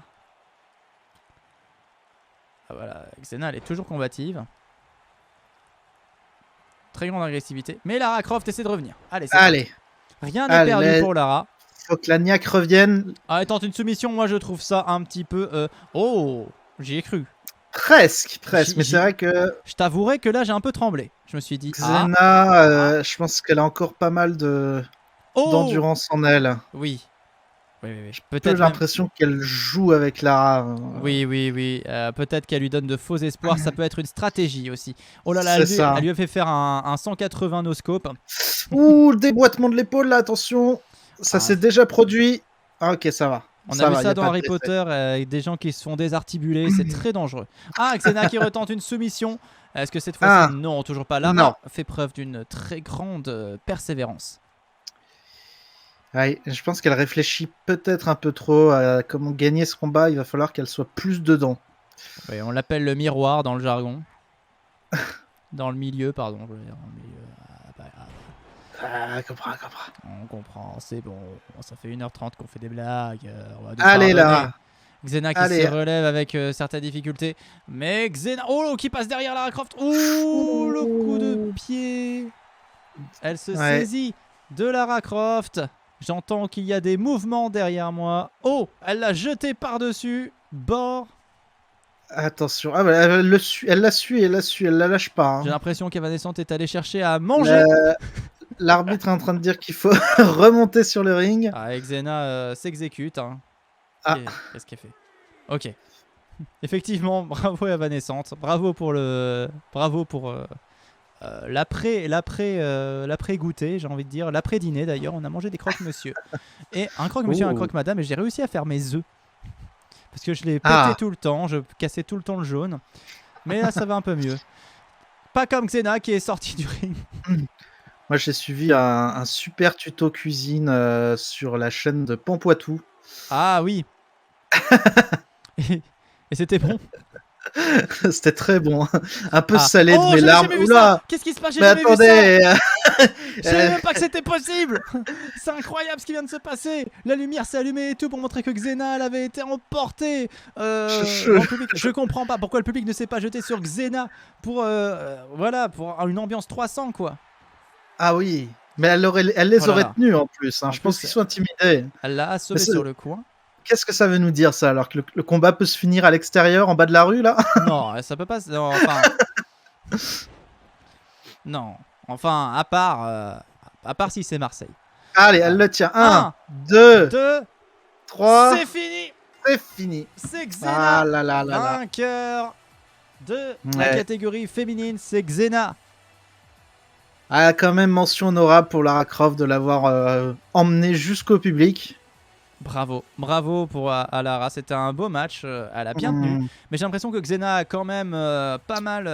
voilà, Xena elle est toujours combative. Très grande agressivité. Mais Lara Croft essaie de revenir. Allez, c'est Allez. parti. Rien n'est Allez, perdu pour Lara. Faut que la niaque revienne. Ah, elle tente une soumission, moi je trouve ça un petit peu... Oh, j'y ai cru. Presque. Mais J'y- c'est vrai que Je t'avouerai que là j'ai un peu tremblé. Je me suis dit... Xena, je pense qu'elle a encore pas mal Oh d'endurance en elle. Oui. Oui. J'ai Peut-être même... l'impression qu'elle joue avec Lara. Oui. Peut-être qu'elle lui donne de faux espoirs. Ça peut être une stratégie aussi. Oh là là, C'est ça. elle lui a fait faire un 180 no scope. Ouh, le déboîtement de l'épaule là, attention. Ça Ah. s'est déjà produit. Ah, ok, ça va. On a vu va, y ça a dans pas Harry d'effet. Potter avec des gens qui se font désarticuler. C'est très dangereux. Ah, Xena qui retente une soumission. Est-ce que cette fois-ci... Ah. Non, toujours pas. Lara Non. fait preuve d'une très grande persévérance. Ouais, je pense qu'elle réfléchit peut-être un peu trop à comment gagner ce combat. Il va falloir qu'elle soit plus dedans. Oui, on l'appelle le miroir dans le jargon. Dans le milieu, pardon. Je veux dire, dans le milieu. Ah, comprends. On comprend, c'est bon. Ça fait 1h30 qu'on fait des blagues. On va nous Allez, pardonner. Lara. Xena qui Allez. se relève avec certaines difficultés. Mais Xena... Oh, qui passe derrière Lara Croft. Oh, le coup de pied. Elle se Ouais. saisit de Lara Croft. J'entends qu'il y a des mouvements derrière moi. Oh, elle l'a jeté par-dessus. Bord. Attention. Ah, bah, elle l'a su, elle la lâche pas. Hein. J'ai l'impression qu'Evanescente est allée chercher à manger. L'arbitre est en train de dire qu'il faut remonter sur le ring. Ah, Xena s'exécute. Hein. Ah. Qu'est-ce qu'elle fait? Ok. Effectivement, bravo Evanescente. Bravo pour l'après goûter, j'ai envie de dire. L'après dîner d'ailleurs. On a mangé des croque-monsieur. Et un croque-monsieur, un Oh. croque-madame. Et j'ai réussi à faire mes œufs. Parce que je les pétais Ah. tout le temps. Je cassais tout le temps le jaune. Mais là, ça va un peu mieux. Pas comme Xena qui est sortie du ring. Moi, j'ai suivi un super tuto cuisine sur la chaîne de Pampoitou. Ah oui. Et c'était bon. C'était très bon. Un peu Ah. salé Oh, de mes j'avais larmes. jamais vu Oula. ça. Qu'est-ce qui se passe? J'ai Mais jamais vu ça. attendez. Je savais même pas que c'était possible. C'est incroyable ce qui vient de se passer. La lumière s'est allumée et tout pour montrer que Xena elle avait été emportée dans le public. Je comprends pas pourquoi le public ne s'est pas jeté sur Xena pour voilà, pour une ambiance 300 quoi. Ah oui. Mais elle les Oh là aurait là. tenus en plus. Hein. En Je pense plus, qu'ils sont intimidés. Elle l'a assommé Mais c'est- sur le coin. Qu'est-ce que ça veut nous dire ça alors que le combat peut se finir à l'extérieur, en bas de la rue là? Non, ça peut pas. Non, enfin. Non. Enfin, à part si c'est Marseille. Allez, elle le tient. 1, Un, 2, 2, 3. c'est fini. C'est fini. C'est Xena. Ah là là là là. Vainqueur de la Ouais. catégorie féminine, c'est Xena. Ah, quand même mention honorable pour Lara Croft de l'avoir emmené jusqu'au public. Bravo pour à Lara, c'était un beau match, elle a bien tenu. Mm, Mais j'ai l'impression que Xena a quand même pas mal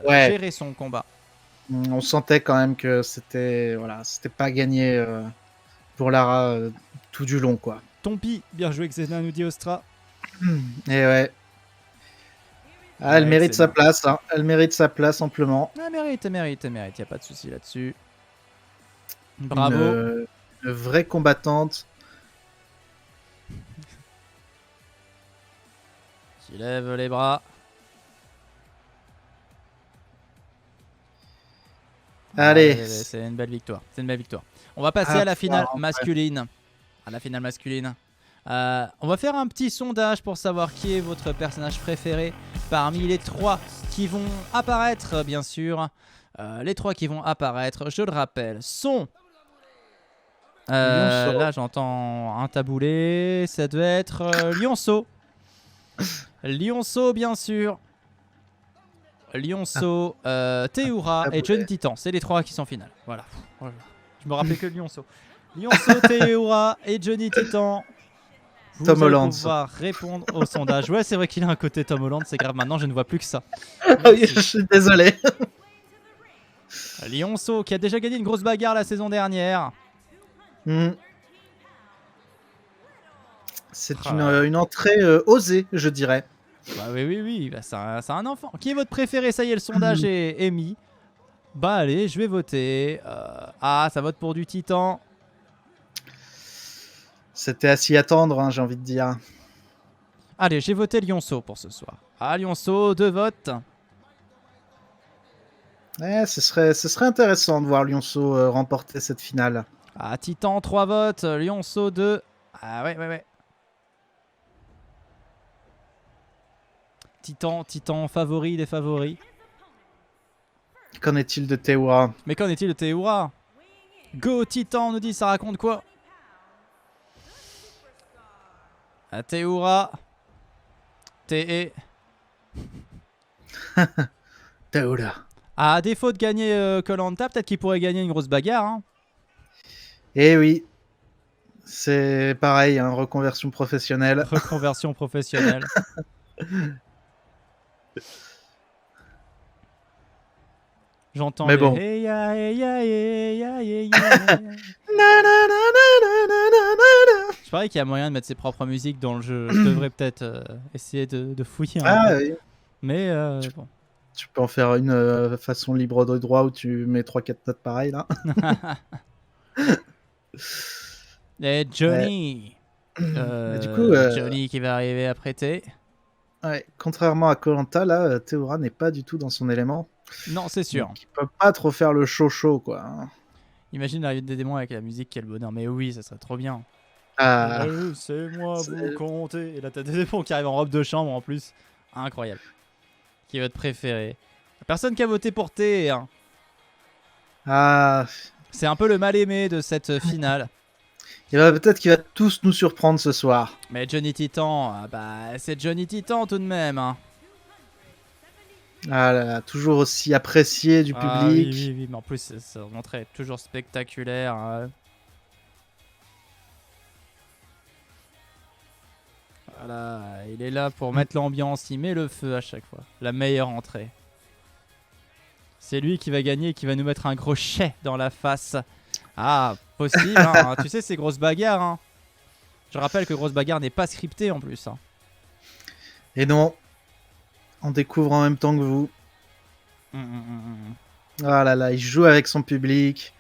Ouais. géré son combat. On sentait quand même que c'était pas gagné pour Lara tout du long quoi. Tant pis, bien joué Xena, nous dit Ostra. Et ouais. Ah, elle Ouais, mérite sa excellent. place, hein. Elle mérite sa place amplement. Elle mérite, y a pas de souci là-dessus. Bravo. Une vraie combattante. Qui lève les bras. Allez. Ouais, c'est une belle victoire. On va passer Ah, à la finale ouais. masculine. On va faire un petit sondage pour savoir qui est votre personnage préféré parmi les 3 qui vont apparaître, bien sûr. Les 3 qui vont apparaître, je le rappelle, sont... Lionceau. Là, j'entends un taboulé. Ça doit être Lionceau. Lionceau, bien sûr. Lionceau, Théoura et Johnny Titan. C'est les 3 qui sont en finale. Voilà. Je me rappelais que Lionceau. Lionceau, Théoura et Johnny Titan. Vous Tom allez Holland. pouvoir répondre au sondage. Ouais, c'est vrai qu'il a un côté Tom Holland, c'est grave. Maintenant, je ne vois plus que ça. Oui, je suis désolé. Lionceau qui a déjà gagné une grosse bagarre la saison dernière. Hmm. C'est une entrée osée, je dirais. Bah oui, bah, c'est un enfant. Qui est votre préféré? Ça y est, le sondage est mis. Bah allez, je vais voter. Ah, ça vote pour du Titan. C'était à s'y attendre, hein, j'ai envie de dire. Allez, j'ai voté Lionceau pour ce soir. Ah, Lionceau, 2 votes. Ce serait intéressant de voir Lionceau remporter cette finale. Ah, Titan, 3 votes. Lionceau, 2. Ah ouais. Titan, favori des favoris. Qu'en est-il de Théoura? Mais qu'en est-il de Théoura? Go Titan, on nous dit, ça raconte quoi? Ah, Théoura. Théoura. À défaut de gagner Koh-Lanta, peut-être qu'il pourrait gagner une grosse bagarre. Hein. Eh oui, c'est pareil, hein, reconversion professionnelle. Reconversion professionnelle. J'entends Mais des bon. hey ya, hey ya, hey ya, hey ya. Je parie qu'il y a moyen de mettre ses propres musiques dans le jeu. Je devrais peut-être essayer de fouiller un Ah peu. oui. Mais bon. Tu peux en faire une façon libre de droit où tu mets 3-4 notes pareilles là. Et Johnny. Mais du coup, Johnny qui va arriver à prêter. Ouais, contrairement à Koh-Lanta, là, Théoura n'est pas du tout dans son élément. Non, c'est sûr. Donc, il peut pas trop faire le chaud quoi. Imagine l'arrivée des démons avec la musique, quel bonheur. Mais oui, ça serait trop bien. Ah, C'est moi, c'est- vous comptez. Et là, t'as des démons qui arrivent en robe de chambre en plus. Incroyable. Qui est votre préféré? Personne qui a voté pour T. Hein. ah. C'est un peu le mal-aimé de cette finale. Et bah, peut-être qu'il va tous nous surprendre ce soir. Mais Johnny Titan, ah bah, c'est Johnny Titan tout de même. Hein. Ah là là, toujours aussi apprécié du Ah, public. oui, mais en plus, ça montrait toujours spectaculaire. Hein. Voilà, il est là pour mettre l'ambiance, il met le feu à chaque fois. La meilleure entrée. C'est lui qui va gagner et qui va nous mettre un gros chais dans la face. Ah, possible, hein. Tu sais, c'est grosse bagarre. Hein. Je rappelle que grosse bagarre n'est pas scriptée en plus. Hein. Et non, on découvre en même temps que vous. Ah là là, il joue avec son public.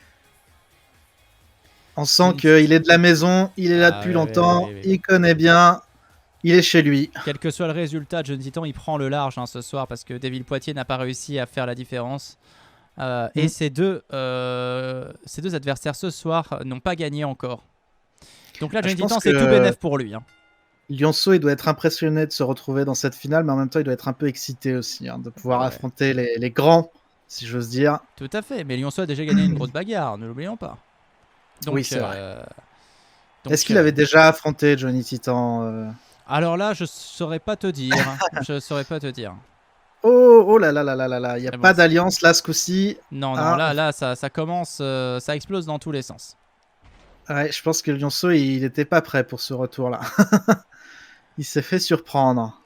On sent qu'il est de la maison, il est là depuis longtemps, oui. il connaît bien, il est chez lui. Quel que soit le résultat, Johnny Titan, il prend le large hein, ce soir parce que Devil Poitiers n'a pas réussi à faire la différence. Et ces deux adversaires ce soir n'ont pas gagné encore. Donc là, Johnny Je pense Titan, c'est que- tout bénef pour lui. Hein. Lionceau, il doit être impressionné de se retrouver dans cette finale, mais en même temps, il doit être un peu excité aussi, hein, de pouvoir Ouais. affronter les grands, si j'ose dire. Tout à fait, mais Lionceau a déjà gagné une grosse bagarre, ne l'oublions pas. Donc, Oui, c'est vrai. donc, Est-ce qu'il avait déjà affronté Johnny Titan Alors là, je saurais pas te dire. Je saurais pas te dire. Oh là là là là là là, il n'y a Mais bon, pas c'est- d'alliance là ce coup-ci. Non, Ah. là, ça commence, ça explose dans tous les sens. Ouais, je pense que Lionceau, il n'était pas prêt pour ce retour-là. Il s'est fait surprendre.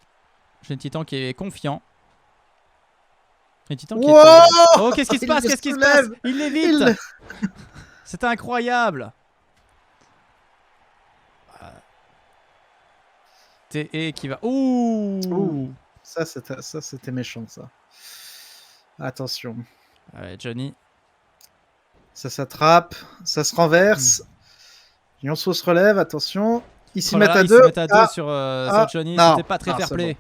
J'ai un Titan qui est confiant. Un Titan qui Wow est... Oh, qu'est-ce qui se Il passe? le Qu'est-ce qui se passe? soulève. Il l'évite! Il- C'est incroyable! TE qui va... Ouh! Ouh. Ça, c'était méchant, ça. Attention. Ouais, Johnny. Ça s'attrape, ça se renverse. Lionceau se relève, attention. Ils s'y Oh là mettent là, à ils deux. se mettent à deux Ah, sur Johnny. non. C'était pas très Ah, fair c'est play.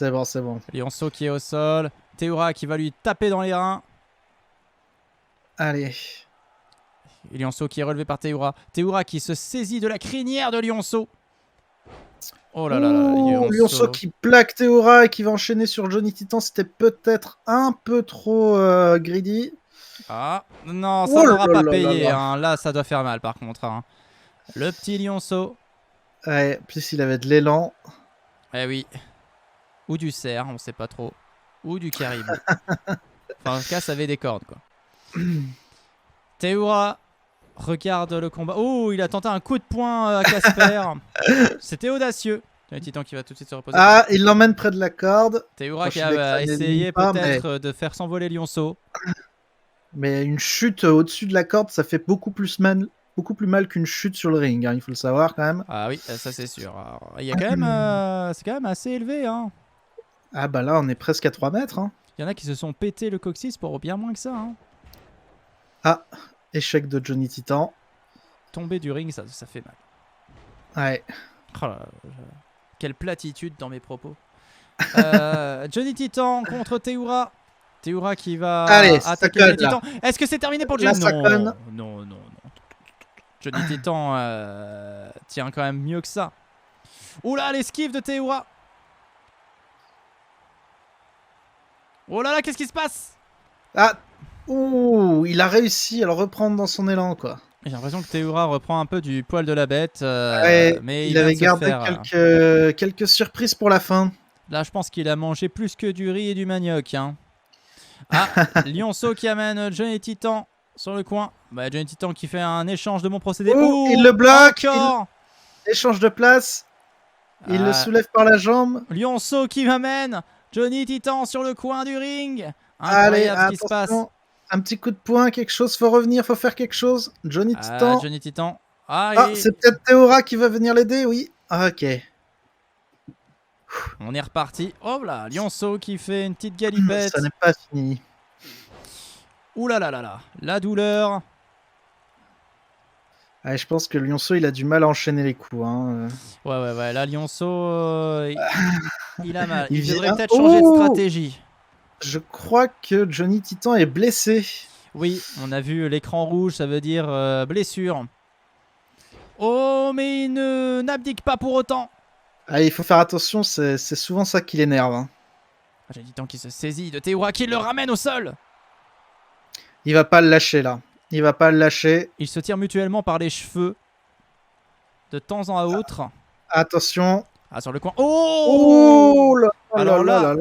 bon. C'est bon. Lionceau qui est au sol. Théoura qui va lui taper dans les reins. Allez. Et Lionceau qui est relevé par Théoura. Théoura qui se saisit de la crinière de Lionceau. Oh là là là. Ouh, Lionceau qui plaque Théoura et qui va enchaîner sur Johnny Titan. C'était peut-être un peu trop greedy. Ah, non, ça Oh là n'aura là pas là payé. là. Hein. Là, ça doit faire mal par contre. Hein. Le petit Lionceau. Ouais, plus il avait de l'élan. Eh oui. Ou du cerf, on sait pas trop. Ou du caribou. Enfin, en tout cas, ça avait des cornes, quoi. Théoura regarde le combat. Oh, il a tenté un coup de poing à Casper. C'était audacieux. Le Titan qui va tout de suite se reposer. Ah, il l'emmène près de la corde. Théoura Moi, qui je suis a vexé, essayé pas, peut-être de faire s'envoler Lionceau. Mais une chute au-dessus de la corde, ça fait beaucoup plus mal qu'une chute sur le ring, hein, il faut le savoir quand même. Ah oui, ça c'est sûr. Alors, il y a quand même, c'est quand même assez élevé. Hein. Ah bah là, on est presque à 3 mètres. Hein. Il y en a qui se sont pété le coccyx pour bien moins que ça. Hein. Ah, échec de Johnny Titan. Tomber du ring, ça fait mal. Ouais. Oh là là, quelle platitude dans mes propos. Johnny Titan contre Théoura. Théoura qui va attaquer Johnny Titan. Est-ce que c'est terminé pour Johnny Titan? Non. Johnny Titan tient quand même mieux que ça. Oula, l'esquive de Théoura. Oh là là, qu'est-ce qui se passe? Ah, ouh, il a réussi à le reprendre dans son élan, quoi. J'ai l'impression que Théoura reprend un peu du poil de la bête. Ouais, mais il avait gardé quelques surprises pour la fin. Là, je pense qu'il a mangé plus que du riz et du manioc. Hein. Ah, Lionceau qui amène Johnny Titan sur le coin. Bah, Johnny Titan qui fait un échange de mon procédé. Oh, il le bloque. Encore. Échange de place. Il le soulève par la jambe. Lionceau qui m'amène Johnny Titan sur le coin du ring. Allez, Incroyable ce qui se passe. Un petit coup de poing, quelque chose, faut revenir, faut faire quelque chose. Johnny Titan. Johnny Titan. C'est peut-être Théoura qui va venir l'aider, oui. Ok. On est reparti. Oh là, Lionceau qui fait une petite galipette. Ça n'est pas fini. Ouh là là là là, la douleur. Ouais, je pense que Lionceau, il a du mal à enchaîner les coups. Hein. Ouais. Là, Lionceau, il a mal. Il devrait vient... peut-être changer de stratégie. Je crois que Johnny Titan est blessé. Oui, on a vu l'écran rouge, ça veut dire blessure. Oh, mais il n'abdique pas pour autant. Ah, il faut faire attention, c'est souvent ça qui l'énerve. Hein. Johnny Titan qui se saisit de Théoura qui le ramène au sol. Il va pas le lâcher là. Il va pas le lâcher. Ils se tirent mutuellement par les cheveux. De temps en autre. Attention. Ah, sur le coin. Oh là Alors là,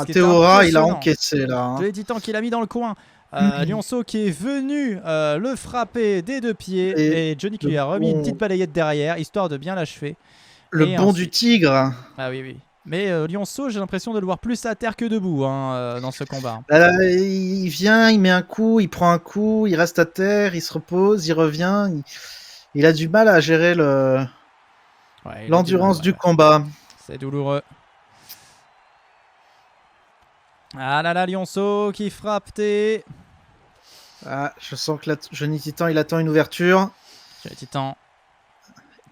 Théoura, il a encaissé là. Hein. Johnny Titan qui l'a mis dans le coin. Lionceau qui est venu le frapper des deux pieds. Et Johnny qui lui a remis une petite balayette derrière, histoire de bien l'achever. Le bond du tigre. Ah oui. Mais Lionceau, j'ai l'impression de le voir plus à terre que debout dans ce combat. Il vient, il met un coup, il prend un coup, il reste à terre, il se repose, il revient. Il a du mal à gérer l'endurance du combat. C'est douloureux. Ah là là, Lionceau qui frappe Ah, je sens que Johnny Titan, il attend une ouverture. Johnny Titan.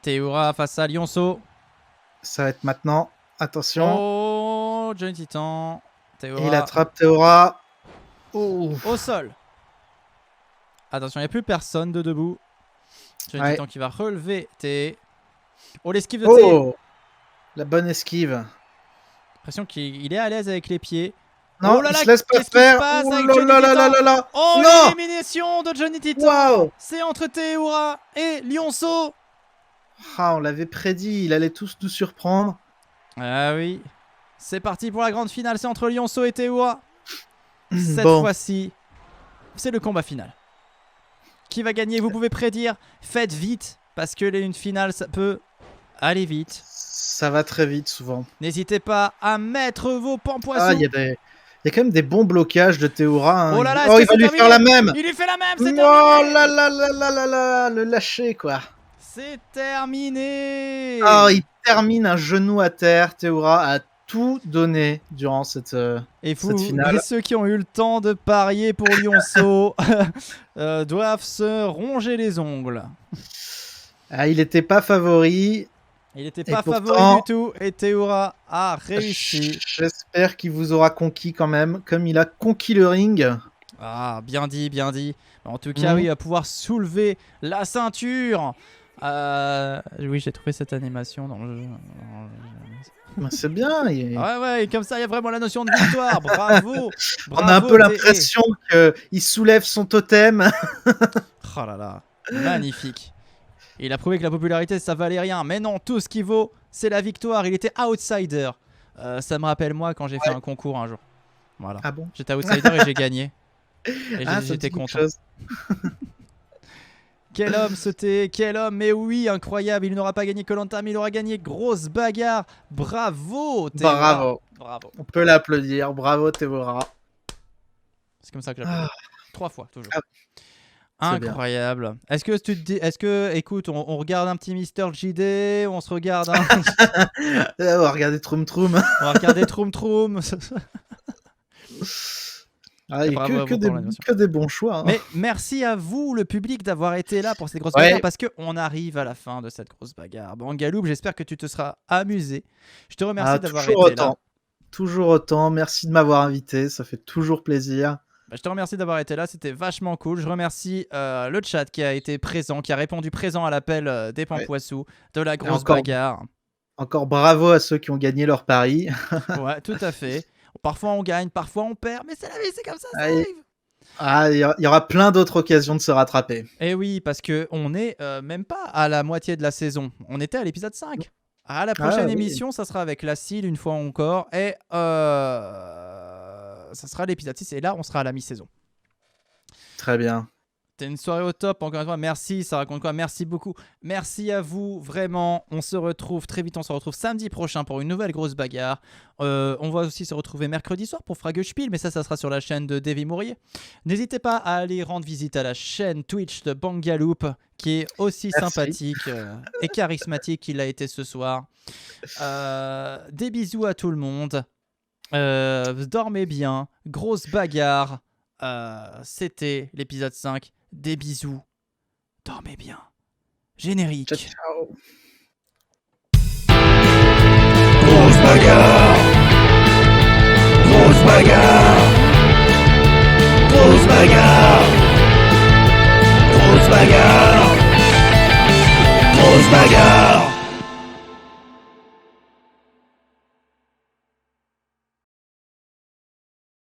Théoura face à Lionceau. Ça va être maintenant. Attention. Oh, Johnny Titan. Théoura. Il attrape Théoura. Au sol. Attention, il n'y a plus personne de debout. Johnny Titan qui va relever Oh, l'esquive de Thé. La bonne esquive. L'impression qu'il est à l'aise avec les pieds. Non, il se laisse pas faire. Oh, l'élimination de Johnny Titan. Wow. C'est entre Théoura et Lionceau. Ah, on l'avait prédit, il allait tous nous surprendre. Ah oui. C'est parti pour la grande finale, c'est entre Lionceau et Théoura. Cette fois-ci, c'est le combat final. Qui va gagner? Vous pouvez prédire. Faites vite, parce que une finale, ça peut aller vite. Ça va très vite souvent. N'hésitez pas à mettre vos pampoissons. Ah, il y a quand même des bons blocages de Théoura. Hein. Oh là là, il va lui faire la même. Il lui fait la même, c'est terminé. Oh là, le lâcher quoi. C'est terminé. Oh, il termine un genou à terre. Théoura a tout donné durant cette finale. Et ceux qui ont eu le temps de parier pour Lionceau doivent se ronger les ongles. Ah, il n'était pas favori. Il n'était pas favori du tout et Théoura a réussi. J'espère qu'il vous aura conquis quand même, comme il a conquis le ring. Ah, bien dit. En tout cas, oui, il va pouvoir soulever la ceinture. Oui, j'ai trouvé cette animation dans le jeu. C'est bien. Ouais, et comme ça, il y a vraiment la notion de victoire. Bravo. On a un peu l'impression qu'il soulève son totem. Oh là là, magnifique. Il a prouvé que la popularité, ça valait rien. Mais non, tout ce qui vaut, c'est la victoire. Il était outsider. Ça me rappelle moi quand j'ai fait un concours un jour. Voilà. Ah bon? J'étais outsider et j'ai gagné. Et Ah, ça me j'étais dit quelque content. chose. Quel homme c'était, quel homme, mais oui, incroyable, il n'aura pas gagné Koh-Lanta, mais il aura gagné grosse bagarre. Bravo, Théora. Bravo. Bravo. On peut l'applaudir. Bravo, Théora. C'est comme ça que j'appelle. Ah. 3 fois, toujours. Ah. C'est bien. Incroyable. Est-ce que tu te dis, écoute, on regarde un petit Mister JD, on se regarde un... On va regarder Troum Troum. on va regarder Troum Troum. Ah, il y a Bravo à vous pour l'animation. que des bons choix. Hein. Mais merci à vous, le public, d'avoir été là pour cette grosse Ouais. bagarre, parce qu'on arrive à la fin de cette grosse bagarre. Bangaloup, j'espère que tu te seras amusé. Je te remercie d'avoir été toujours là. autant. Toujours autant. Merci de m'avoir invité. Ça fait toujours plaisir. Je te remercie d'avoir été là, c'était vachement cool. Je remercie le chat qui a été présent, qui a répondu présent à l'appel des Pampoissous, de la grosse bagarre. Encore bravo à ceux qui ont gagné leur pari. Ouais, tout à fait. Parfois on gagne, parfois on perd, mais c'est la vie, c'est comme ça, ça Allez. arrive. Ah, il y aura plein d'autres occasions de se rattraper. Et oui, parce qu'on est même pas à la moitié de la saison. On était à l'épisode 5. À la prochaine oui. émission, ça sera avec Lacille une fois encore. Et ça sera l'épisode 6. Et là, on sera à la mi-saison. Très bien. C'était une soirée au top. Encore une fois, merci. Ça raconte quoi? Merci beaucoup. Merci à vous. Vraiment, on se retrouve très vite. On se retrouve samedi prochain pour une nouvelle grosse bagarre. On va aussi se retrouver mercredi soir pour Fragespiel. Mais ça sera sur la chaîne de Davy Mourier. N'hésitez pas à aller rendre visite à la chaîne Twitch de Bangaloup, qui est aussi sympathique et charismatique qu'il a été ce soir. Des bisous à tout le monde. Dormez bien. Grosse bagarre. C'était l'épisode 5. Des bisous. Dormez bien. Générique. Ciao, ciao. Grosse bagarre. Grosse bagarre. Grosse bagarre. Grosse bagarre. Grosse bagarre.